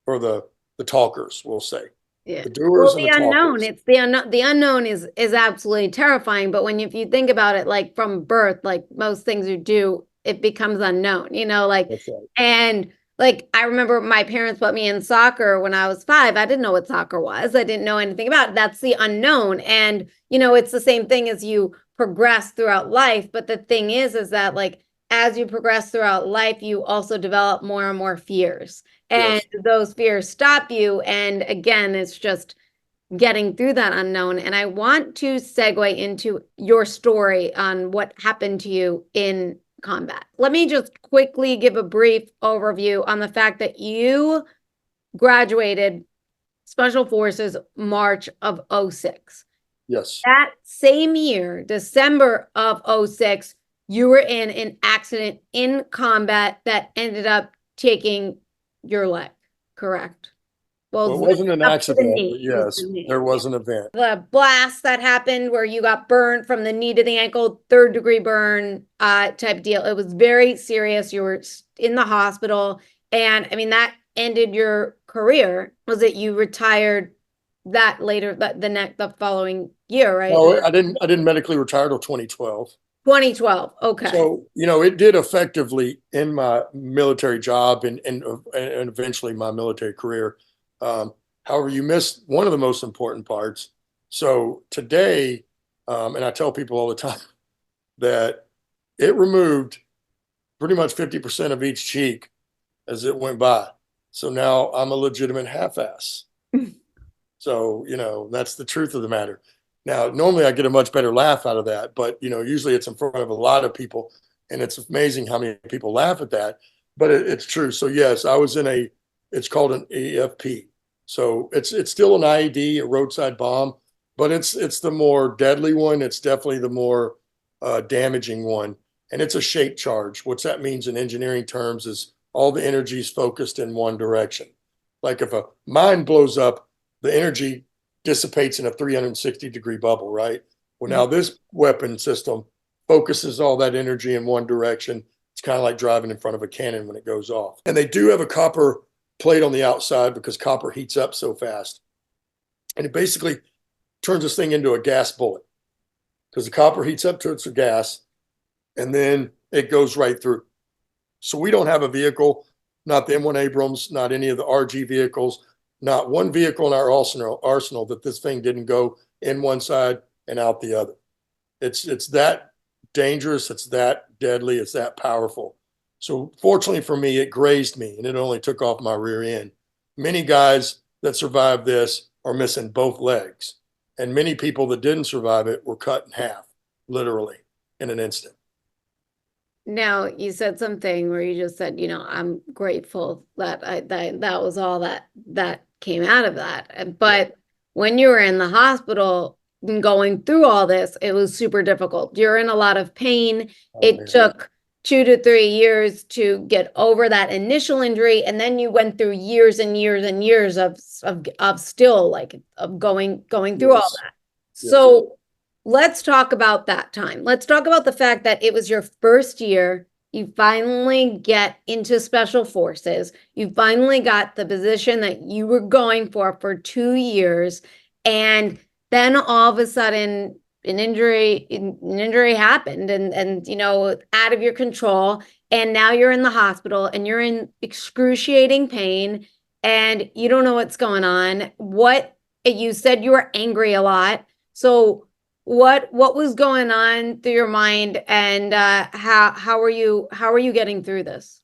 or the talkers, we'll say. Yeah. The Well, doers and the the unknown, talkers. it's the unknown. The unknown is absolutely terrifying. But when if you think about it, like from birth, like most things you do, it becomes unknown, like, That's right. and like I remember my parents put me in soccer when I was 5. I didn't know what soccer was. I didn't know anything about it. That's the unknown. And it's the same thing as you progress throughout life. But the thing is that like as you progress throughout life, you also develop more and more fears. And Yes. those fears stop you. And again, it's just getting through that unknown. And I want to segue into your story on what happened to you in combat. Let me just quickly give a brief overview on the fact that you graduated Special Forces March of 06. Yes. That same year, December of 06, you were in an accident in combat that ended up taking your leg, correct? Well, Well, it it's wasn't an up to the accident, but knee. It was the yes, knee. there was an event. The blast that happened where you got burned from the knee to the ankle, 3rd-degree burn type deal. It was very serious. You were in the hospital. And I mean, that ended your career. Was it you retired that later, the following year, right? No, I didn't medically retire till 2012. 2012. Okay. So, it did effectively in my military job and eventually my military career. However, you missed one of the most important parts. So today, and I tell people all the time that it removed pretty much 50% of each cheek as it went by. So now I'm a legitimate half-ass. So, that's the truth of the matter. Now, normally I get a much better laugh out of that, but, usually it's in front of a lot of people. And it's amazing how many people laugh at that, but it's true. So, yes, I was it's called an EFP. So it's still an IED, a roadside bomb, but it's the more deadly one. It's definitely the more damaging one. And it's a shape charge. What that means in engineering terms is all the energy is focused in one direction. Like if a mine blows up, the energy dissipates in a 360-degree bubble, right? Well, now this weapon system focuses all that energy in one direction. It's kind of like driving in front of a cannon when it goes off. And they do have a copper plate on the outside because copper heats up so fast. And it basically turns this thing into a gas bullet because the copper heats up to its gas and then it goes right through. So we don't have a vehicle, not the M1 Abrams, not any of the RG vehicles, not one vehicle in our arsenal that this thing didn't go in one side and out the other. It's that dangerous, it's that deadly, it's that powerful. So fortunately for me, it grazed me and it only took off my rear end. Many guys that survived this are missing both legs. And many people that didn't survive it were cut in half, literally, in an instant. Now, you said something where you just said, I'm grateful that that was all that came out of that. But when you were in the hospital and going through all this, it was super difficult. You're in a lot of pain. Oh, It man. took 2 to 3 years to get over that initial injury, and then you went through years and years and years of still like of going through all Yes. that. Yes. So let's talk about that time. Let's talk about the fact that it was your first year. You finally get into special forces. You finally got the position that you were going for 2 years, and then all of a sudden an injury happened, and out of your control, and now you're in the hospital and you're in excruciating pain and you don't know what's going on. What you said, you were angry a lot. So what was going on through your mind, and how are you getting through this?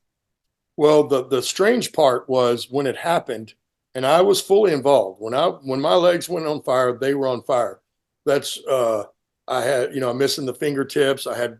Well, the strange part was when it happened, and I was fully involved. When my legs went on fire, they were on fire. That's I had, I'm missing the fingertips. I had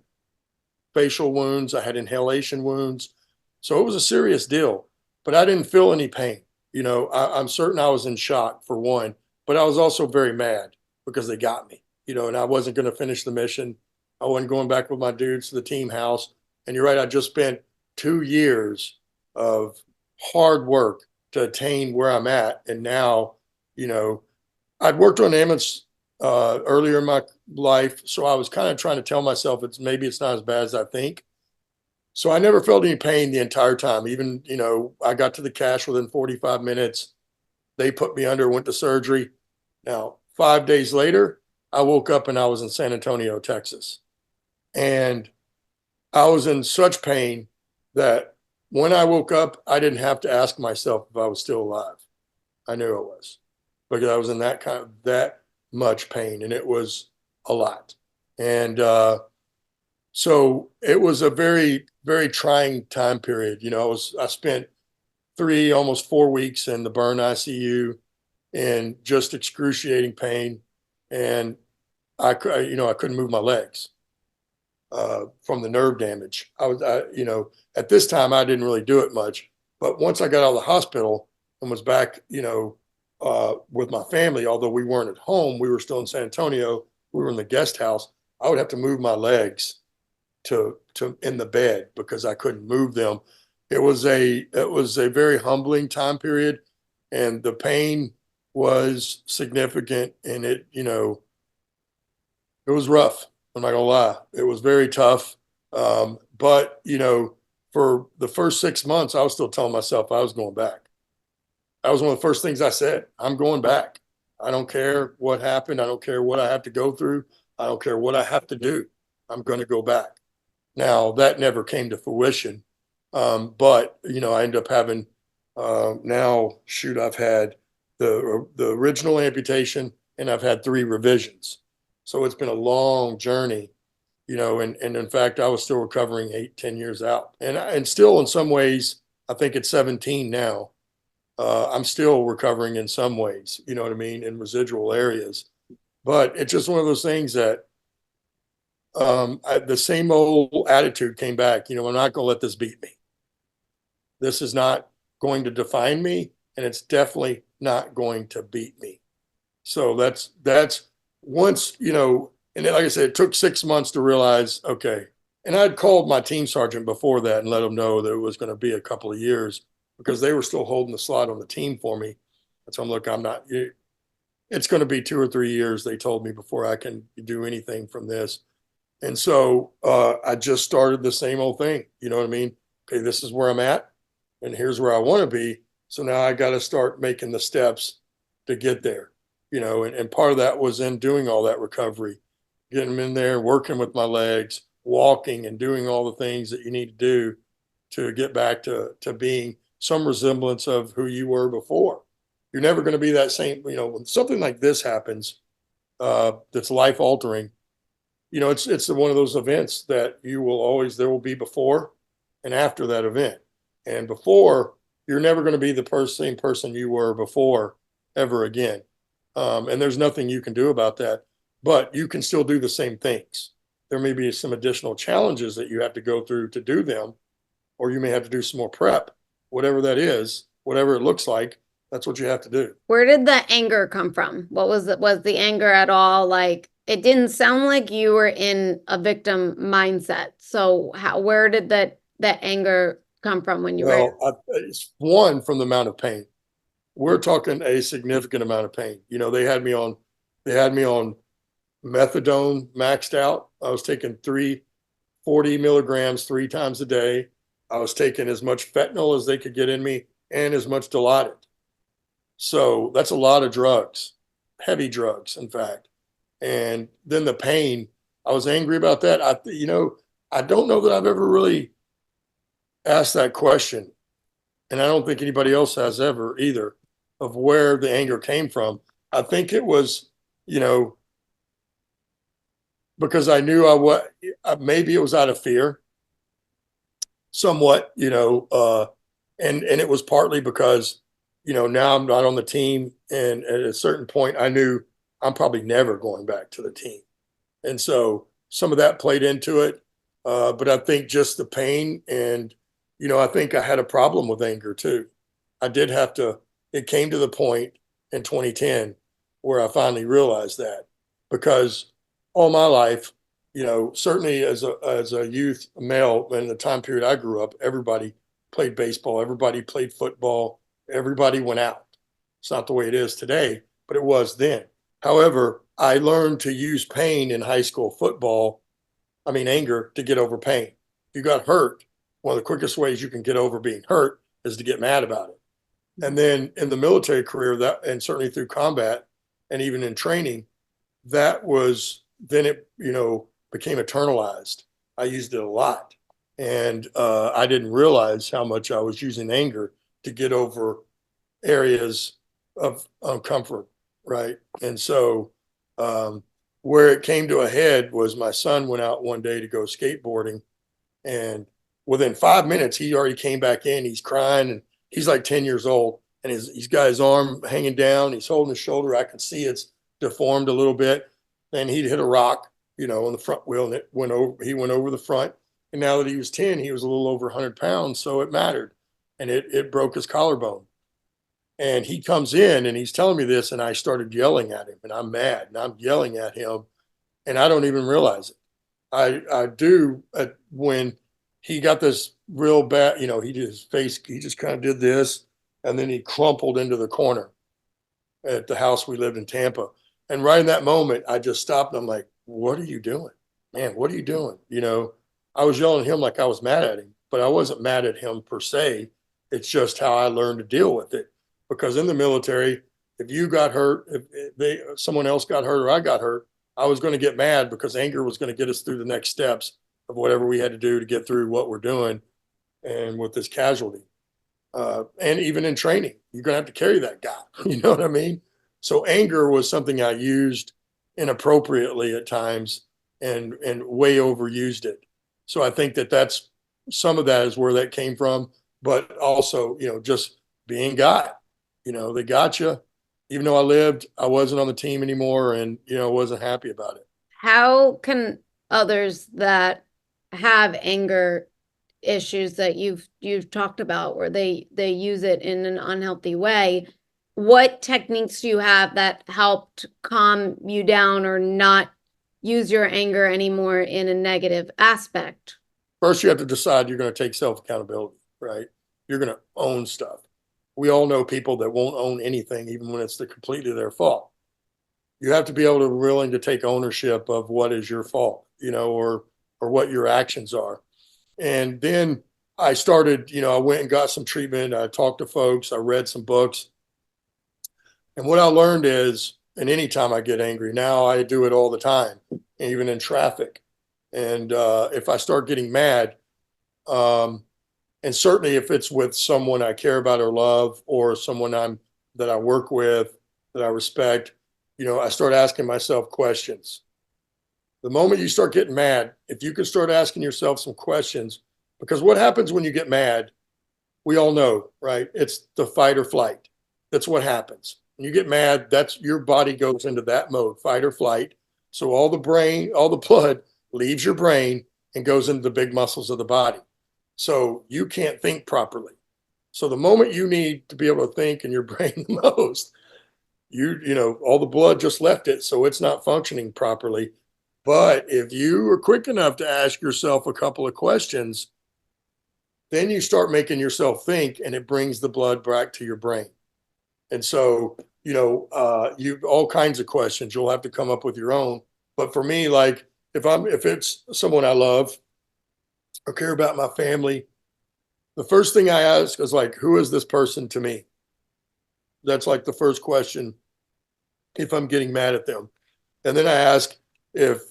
facial wounds. I had inhalation wounds. So it was a serious deal, but I didn't feel any pain. I'm certain I was in shock for one, but I was also very mad because they got me, and I wasn't going to finish the mission. I wasn't going back with my dudes to the team house. And you're right, I just spent 2 years of hard work to attain where I'm at. And now, I'd worked on ambulance earlier in my life, so I was kind of trying to tell myself it's not as bad as I think. So I never felt any pain the entire time. Even, I got to the cache within 45 minutes. They put me under, went to surgery. Now, 5 days later, I woke up and I was in San Antonio, Texas. And I was in such pain that when I woke up, I didn't have to ask myself if I was still alive. I knew I was, because I was in that much pain, and it was a lot. And so it was a very, very trying time period. I spent almost 4 weeks in the burn ICU in just excruciating pain, and I couldn't move my legs from the nerve damage. At this time I didn't really do it much, but once I got out of the hospital and was back, with my family, although we weren't at home, we were still in San Antonio. We were in the guest house. I would have to move my legs to in the bed because I couldn't move them. It was a very humbling time period, and the pain was significant, and it was rough. I'm not gonna lie. It was very tough. But for the first 6 months, I was still telling myself I was going back. That was one of the first things I said. I'm going back. I don't care what happened. I don't care what I have to go through. I don't care what I have to do. I'm going to go back. Now that never came to fruition. But I ended up having now, shoot, I've had the original amputation, and I've had 3 revisions. So it's been a long journey, and in fact, I was still recovering 8, 10 years out. And still in some ways, I think it's 17 now. I'm still recovering in some ways, you know what I mean, in residual areas. But it's just one of those things that the same old attitude came back. I'm not going to let this beat me. This is not going to define me, and it's definitely not going to beat me. So that's once, and then, like I said, it took 6 months to realize, okay. And I'd called my team sergeant before that and let him know that it was going to be a couple of years because they were still holding the slot on the team for me. And so I'm look, I'm not, it's going to be 2 or 3 years, they told me, before I can do anything from this. And so I just started the same old thing. You know what I mean? Okay, this is where I'm at, and here's where I want to be. So now I got to start making the steps to get there, and part of that was in doing all that recovery, getting them in there, working with my legs, walking and doing all the things that you need to do to get back to being some resemblance of who you were before. You're never going to be that same, when something like this happens, that's life altering, it's one of those events that there will be before and after that event. And before, you're never going to be the same person you were before ever again. And there's nothing you can do about that, but you can still do the same things. There may be some additional challenges that you have to go through to do them, or you may have to do some more prep, whatever that is, whatever it looks like, that's what you have to do. Where did the anger come from? What was it? Was the anger at all like it didn't sound like you were in a victim mindset. So where did that anger come from when you were? Well, it's one from the amount of pain. We're talking a significant amount of pain. You know, they had me on methadone maxed out. I was taking 340 milligrams 3 times a day. I was taking as much fentanyl as they could get in me and as much Dilaudid. So that's a lot of drugs, heavy drugs, in fact. And then the pain, I was angry about that. I don't know that I've ever really asked that question. And I don't think anybody else has ever either, of where the anger came from. I think it was, you know, because I knew maybe it was out of fear somewhat, and it was partly because, now I'm not on the team. And at a certain point, I knew I'm probably never going back to the team. And so some of that played into it. But I think just the pain and, I think I had a problem with anger too. It came to the point in 2010 where I finally realized that, because all my life, certainly as a youth male in the time period I grew up, everybody played baseball, everybody played football, everybody went out. It's not the way it is today, but it was then. However, I learned to use pain in high school football, anger, to get over pain. If you got hurt, one of the quickest ways you can get over being hurt is to get mad about it. And then in the military career, and certainly through combat and even in training, then it, became internalized. I used it a lot. And I didn't realize how much I was using anger to get over areas of uncomfort, right? And so where it came to a head was my son went out one day to go skateboarding, and within 5 minutes he already came back in. He's crying, and he's like 10 years old, and he's got his arm hanging down. He's holding his shoulder. I can see it's deformed a little bit. And he'd hit a rock, on the front wheel, and he went over the front. And now that he was 10, he was a little over 100 pounds. So it mattered. And it broke his collarbone. And he comes in and he's telling me this, and I started yelling at him, and I'm mad, and I'm yelling at him, and I don't even realize it. I do when he got this real bad, he just kind of did this, and then he crumpled into the corner at the house we lived in Tampa. And right in that moment, I just stopped. And I'm like, what are you doing, man? What are you doing? I was yelling at him like I was mad at him, but I wasn't mad at him per se. It's just how I learned to deal with it. Because in the military, if you got hurt, if someone else got hurt or I got hurt, I was going to get mad, because anger was going to get us through the next steps of whatever we had to do to get through what we're doing and with this casualty. And even in training, you're going to have to carry that guy. You know what I mean? So anger was something I used inappropriately at times, and way overused it. So I think that's some of that is where that came from, but also, just being got, they got you. Even though I wasn't on the team anymore, and, wasn't happy about it. How can others that have anger issues that you've talked about, where they use it in an unhealthy way, what techniques do you have that helped calm you down or not use your anger anymore in a negative aspect? First, you have to decide you're going to take self-accountability, right? You're going to own stuff. We all know people that won't own anything, even when it's completely their fault. You have to be able to willing to take ownership of what is your fault, or what your actions are. And then I started, I went and got some treatment. I talked to folks. I read some books. And what I learned is, and anytime I get angry, now I do it all the time, even in traffic. And if I start getting mad, and certainly if it's with someone I care about or love, or someone that I work with, that I respect, I start asking myself questions. The moment you start getting mad, if you can start asking yourself some questions, because what happens when you get mad, we all know, right? It's the fight or flight. That's what happens. When you get mad, that's your body goes into that mode, fight or flight. So all the blood leaves your brain and goes into the big muscles of the body. So you can't think properly. So the moment you need to be able to think in your brain the most, all the blood just left it, so it's not functioning properly. But if you are quick enough to ask yourself a couple of questions, then you start making yourself think, and it brings the blood back to your brain. And so, you all kinds of questions you'll have to come up with your own. But for me, like if it's someone I love or care about, my family, the first thing I ask is like, who is this person to me? That's like the first question if I'm getting mad at them. And then I ask if,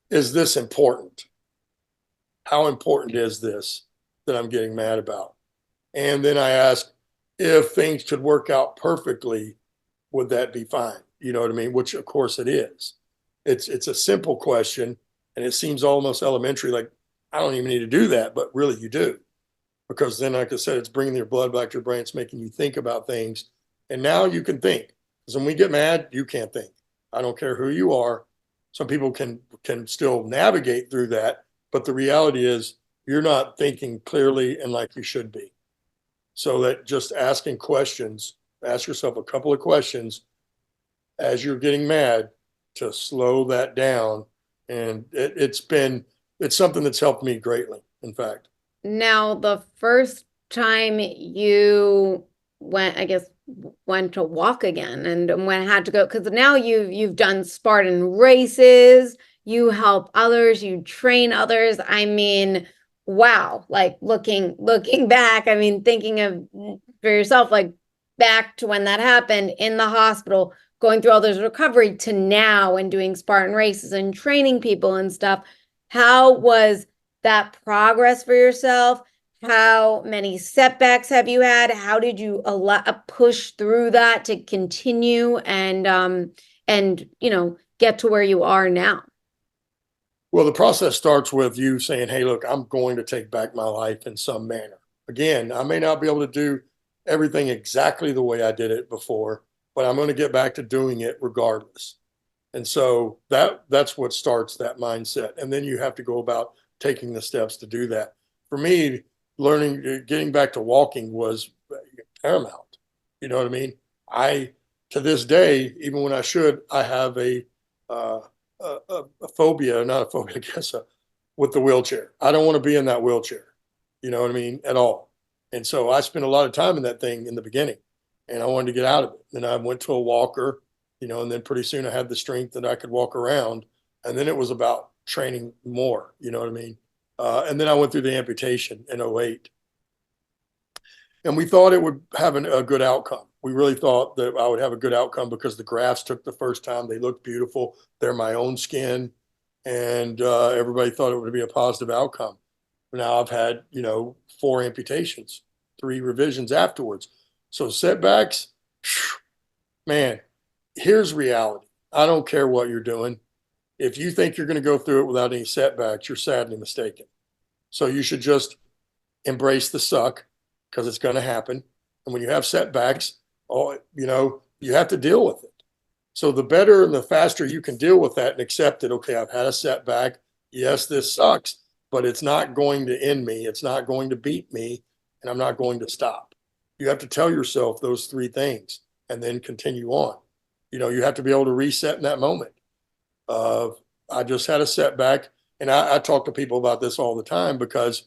is this important? How important is this that I'm getting mad about? And then I ask, if things could work out perfectly, would that be fine? You know what I mean? Which of course it is. It's a simple question, and it seems almost elementary, like I don't even need to do that, but really you do. Because then, like I said, it's bringing your blood back to your brain. It's making you think about things. And now you can think. Because when we get mad, you can't think. I don't care who you are. Some people can still navigate through that. But the reality is you're not thinking clearly and like you should be. So that just asking questions, ask yourself a couple of questions as you're getting mad to slow that down. And it's something that's helped me greatly, in fact. Now, the first time you went to walk again and when had to go, because now you've done Spartan races, you help others, you train others. I mean, wow, like looking back, I mean, thinking of for yourself, like back to when that happened in the hospital, going through all this recovery to now and doing Spartan races and training people and stuff. How was that progress for yourself? How many setbacks have you had? How did you push through that to continue and get to where you are now? Well, the process starts with you saying, hey, look, I'm going to take back my life in some manner. Again, I may not be able to do everything exactly the way I did it before, but I'm going to get back to doing it regardless. And so that's what starts that mindset. And then you have to go about taking the steps to do that. For me, getting back to walking was paramount. You know what I mean? To this day, even when I have uh, a phobia, not a phobia, I guess, with the wheelchair. I don't want to be in that wheelchair. You know what I mean? At all. And so I spent a lot of time in that thing in the beginning, and I wanted to get out of it. Then I went to a walker, and then pretty soon I had the strength that I could walk around. And then it was about training more, you know what I mean? And then I went through the amputation in '08. And we thought it would have a good outcome. We really thought that I would have a good outcome because the grafts took the first time. They looked beautiful. They're my own skin. And everybody thought it would be a positive outcome. Now I've had, 4 amputations, 3 revisions afterwards. So setbacks, man, here's reality. I don't care what you're doing. If you think you're going to go through it without any setbacks, you're sadly mistaken. So you should just embrace the suck because it's going to happen. And when you have setbacks, you have to deal with it. So the better and the faster you can deal with that and accept it, okay, I've had a setback. Yes, this sucks, but it's not going to end me. It's not going to beat me, and I'm not going to stop. You have to tell yourself those 3 things and then continue on. You have to be able to reset in that moment. I just had a setback, and I talk to people about this all the time because,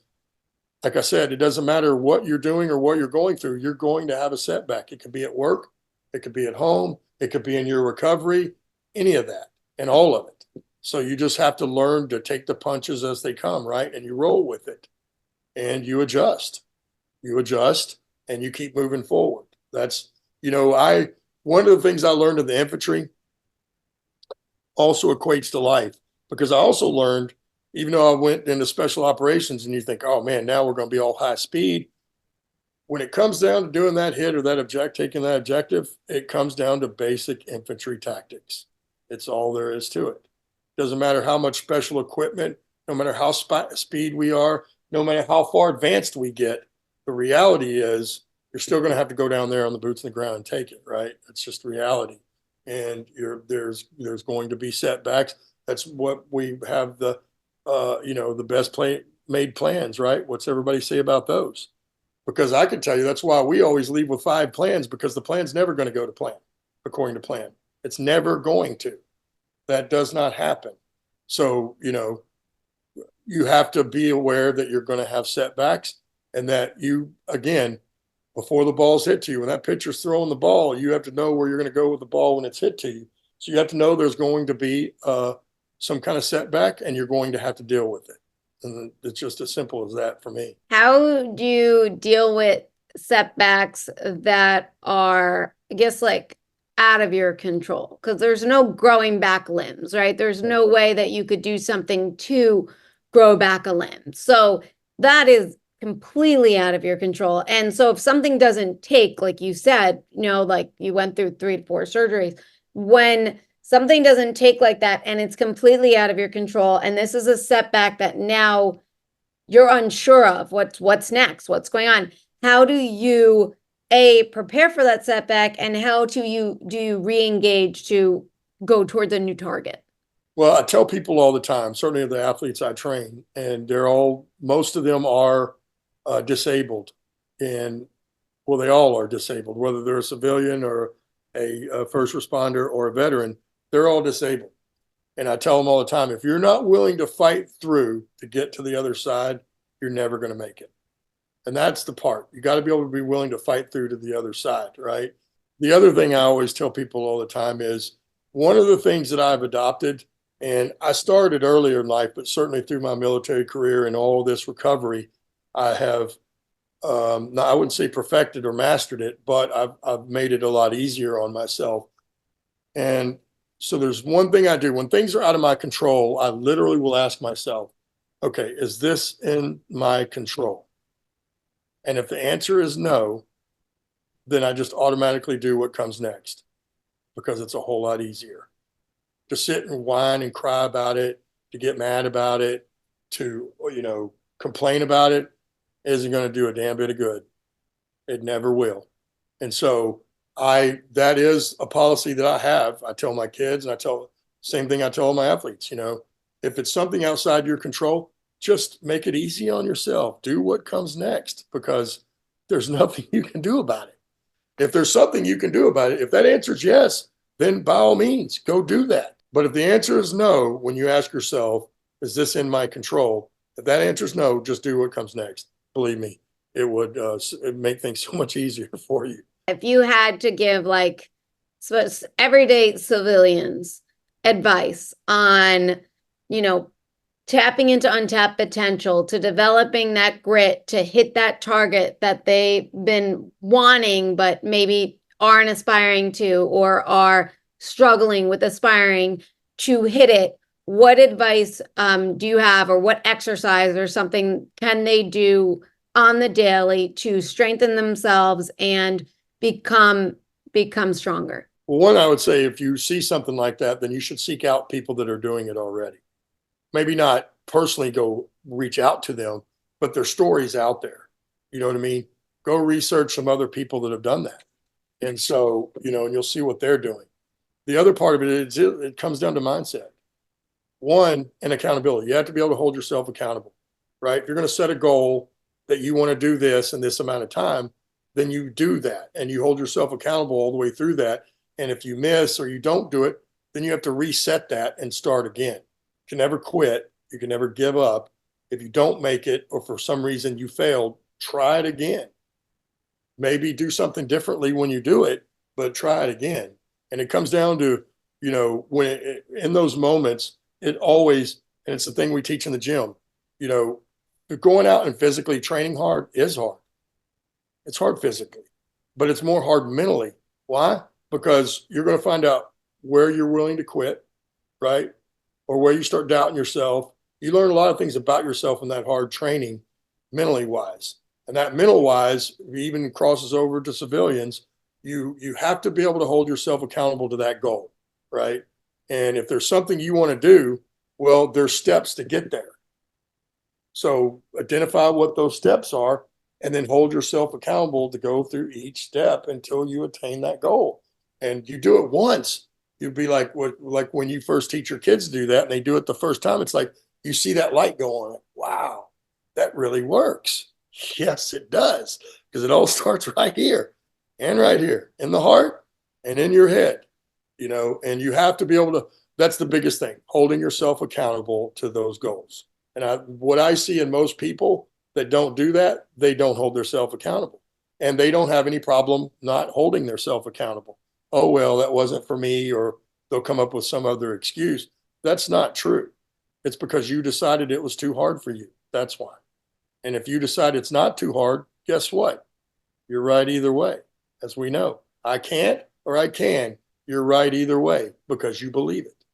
like I said, it doesn't matter what you're doing or what you're going through. You're going to have a setback. It could be at work. It could be at home. It could be in your recovery, any of that and all of it. So you just have to learn to take the punches as they come, right? And you roll with it and you adjust. You adjust and you keep moving forward. That's, one of the things I learned in the infantry also equates to life because I also learned, even though I went into special operations and you think, oh man, now we're going to be all high speed. When it comes down to doing that hit or taking that objective, it comes down to basic infantry tactics. It's all there is to it. Doesn't matter how much special equipment, no matter how speed we are, no matter how far advanced we get, the reality is you're still going to have to go down there on the boots on the ground and take it, right? That's just reality. And there's going to be setbacks. That's what we have the best made plans, right? What's everybody say about those? Because I can tell you that's why we always leave with 5 plans because the plan's never going to go to plan. according to plan. It's never going to. That does not happen. So, you have to be aware that you're going to have setbacks and that you, again, before the ball's hit to you, when that pitcher's throwing the ball, you have to know where you're going to go with the ball when it's hit to you. So you have to know there's going to be some kind of setback and you're going to have to deal with it. And it's just as simple as that for me. How do you deal with setbacks that are, I guess, like out of your control? Because there's no growing back limbs, right? There's no way that you could do something to grow back a limb. So that is completely out of your control. And so if something doesn't take, like you said, like you went through 3 to 4 surgeries, when something doesn't take like that and it's completely out of your control, and this is a setback that now you're unsure of what's next, what's going on, how do you prepare for that setback, and how do you re-engage to go towards a new target? Well, I tell people all the time, certainly the athletes I train, and most of them are disabled. And well, they all are disabled, whether they're a civilian or a first responder or a veteran, they're all disabled. And I tell them all the time, if you're not willing to fight through to get to the other side, you're never going to make it. And that's the part. You got to be able to be willing to fight through to the other side, right? The other thing I always tell people all the time is one of the things that I've adopted, and I started earlier in life, but certainly through my military career and all this recovery, I have, I wouldn't say perfected or mastered it, but I've made it a lot easier on myself. And so there's one thing I do when things are out of my control, I literally will ask myself, okay, is this in my control? And if the answer is no, then I just automatically do what comes next because it's a whole lot easier. To sit and whine and cry about it, to get mad about it, to, complain about it isn't going to do a damn bit of good. It never will. And so that is a policy that I have. I tell my kids, and same thing I tell all my athletes, if it's something outside your control, just make it easy on yourself. Do what comes next because there's nothing you can do about it. If there's something you can do about it, if that answer is yes, then by all means, go do that. But if the answer is no, when you ask yourself, is this in my control? If that answer is no, just do what comes next. Believe me, it would make things so much easier for you. If you had to give everyday civilians advice on, tapping into untapped potential, to developing that grit, to hit that target that they've been wanting, but maybe aren't aspiring to or are struggling with aspiring to hit it, what advice do you have, or what exercise or something can they do on the daily to strengthen themselves and become stronger? Well, one, I would say if you see something like that, then you should seek out people that are doing it already. Maybe not personally go reach out to them, but their story's out there. You know what I mean? Go research some other people that have done that. And so, and you'll see what they're doing. The other part of it is it comes down to mindset. One, and accountability. You have to be able to hold yourself accountable, right? If you're going to set a goal that you want to do this in this amount of time, then you do that and you hold yourself accountable all the way through that. And if you miss or you don't do it, then you have to reset that and start again. You can never quit. You can never give up. If you don't make it or for some reason you failed, try it again. Maybe do something differently when you do it, but try it again. And it comes down to, in those moments, it always, and it's the thing we teach in the gym, going out and physically training hard is hard. It's hard physically, but it's more hard mentally. Why? Because you're going to find out where you're willing to quit, right? Or where you start doubting yourself. You learn a lot of things about yourself in that hard training, mentally wise. And that mental wise even crosses over to civilians. You have to be able to hold yourself accountable to that goal, right? And if there's something you want to do, well, there's steps to get there. So identify what those steps are and then hold yourself accountable to go through each step until you attain that goal. And you do it once, you'd be like when you first teach your kids to do that and they do it the first time, it's like you see that light go on. Wow, that really works. Yes, it does. Because it all starts right here and right here in the heart. and in your head, and you have to be able to, that's the biggest thing, holding yourself accountable to those goals. And what I see in most people that don't do that, they don't hold themselves accountable, and they don't have any problem not holding themselves accountable. Oh, well, that wasn't for me, or they'll come up with some other excuse. That's not true. It's because you decided it was too hard for you. That's why. And if you decide it's not too hard, guess what? You're right either way. As we know, I can't or I can. You're right either way because you believe it.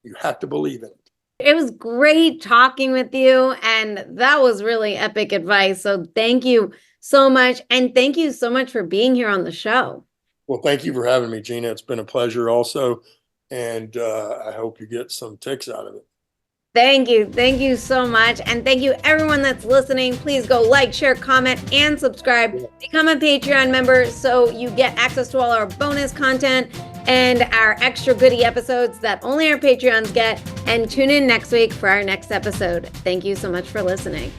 You have to believe in it. It was great talking with you, and that was really epic advice. So thank you so much. And thank you so much for being here on the show. Well, thank you for having me, Gina. It's been a pleasure also. And I hope you get some ticks out of it. Thank you. Thank you so much. And thank you everyone that's listening. Please go like, share, comment, and subscribe. Become a Patreon member so you get access to all our bonus content and our extra goodie episodes that only our Patreons get. And tune in next week for our next episode. Thank you so much for listening.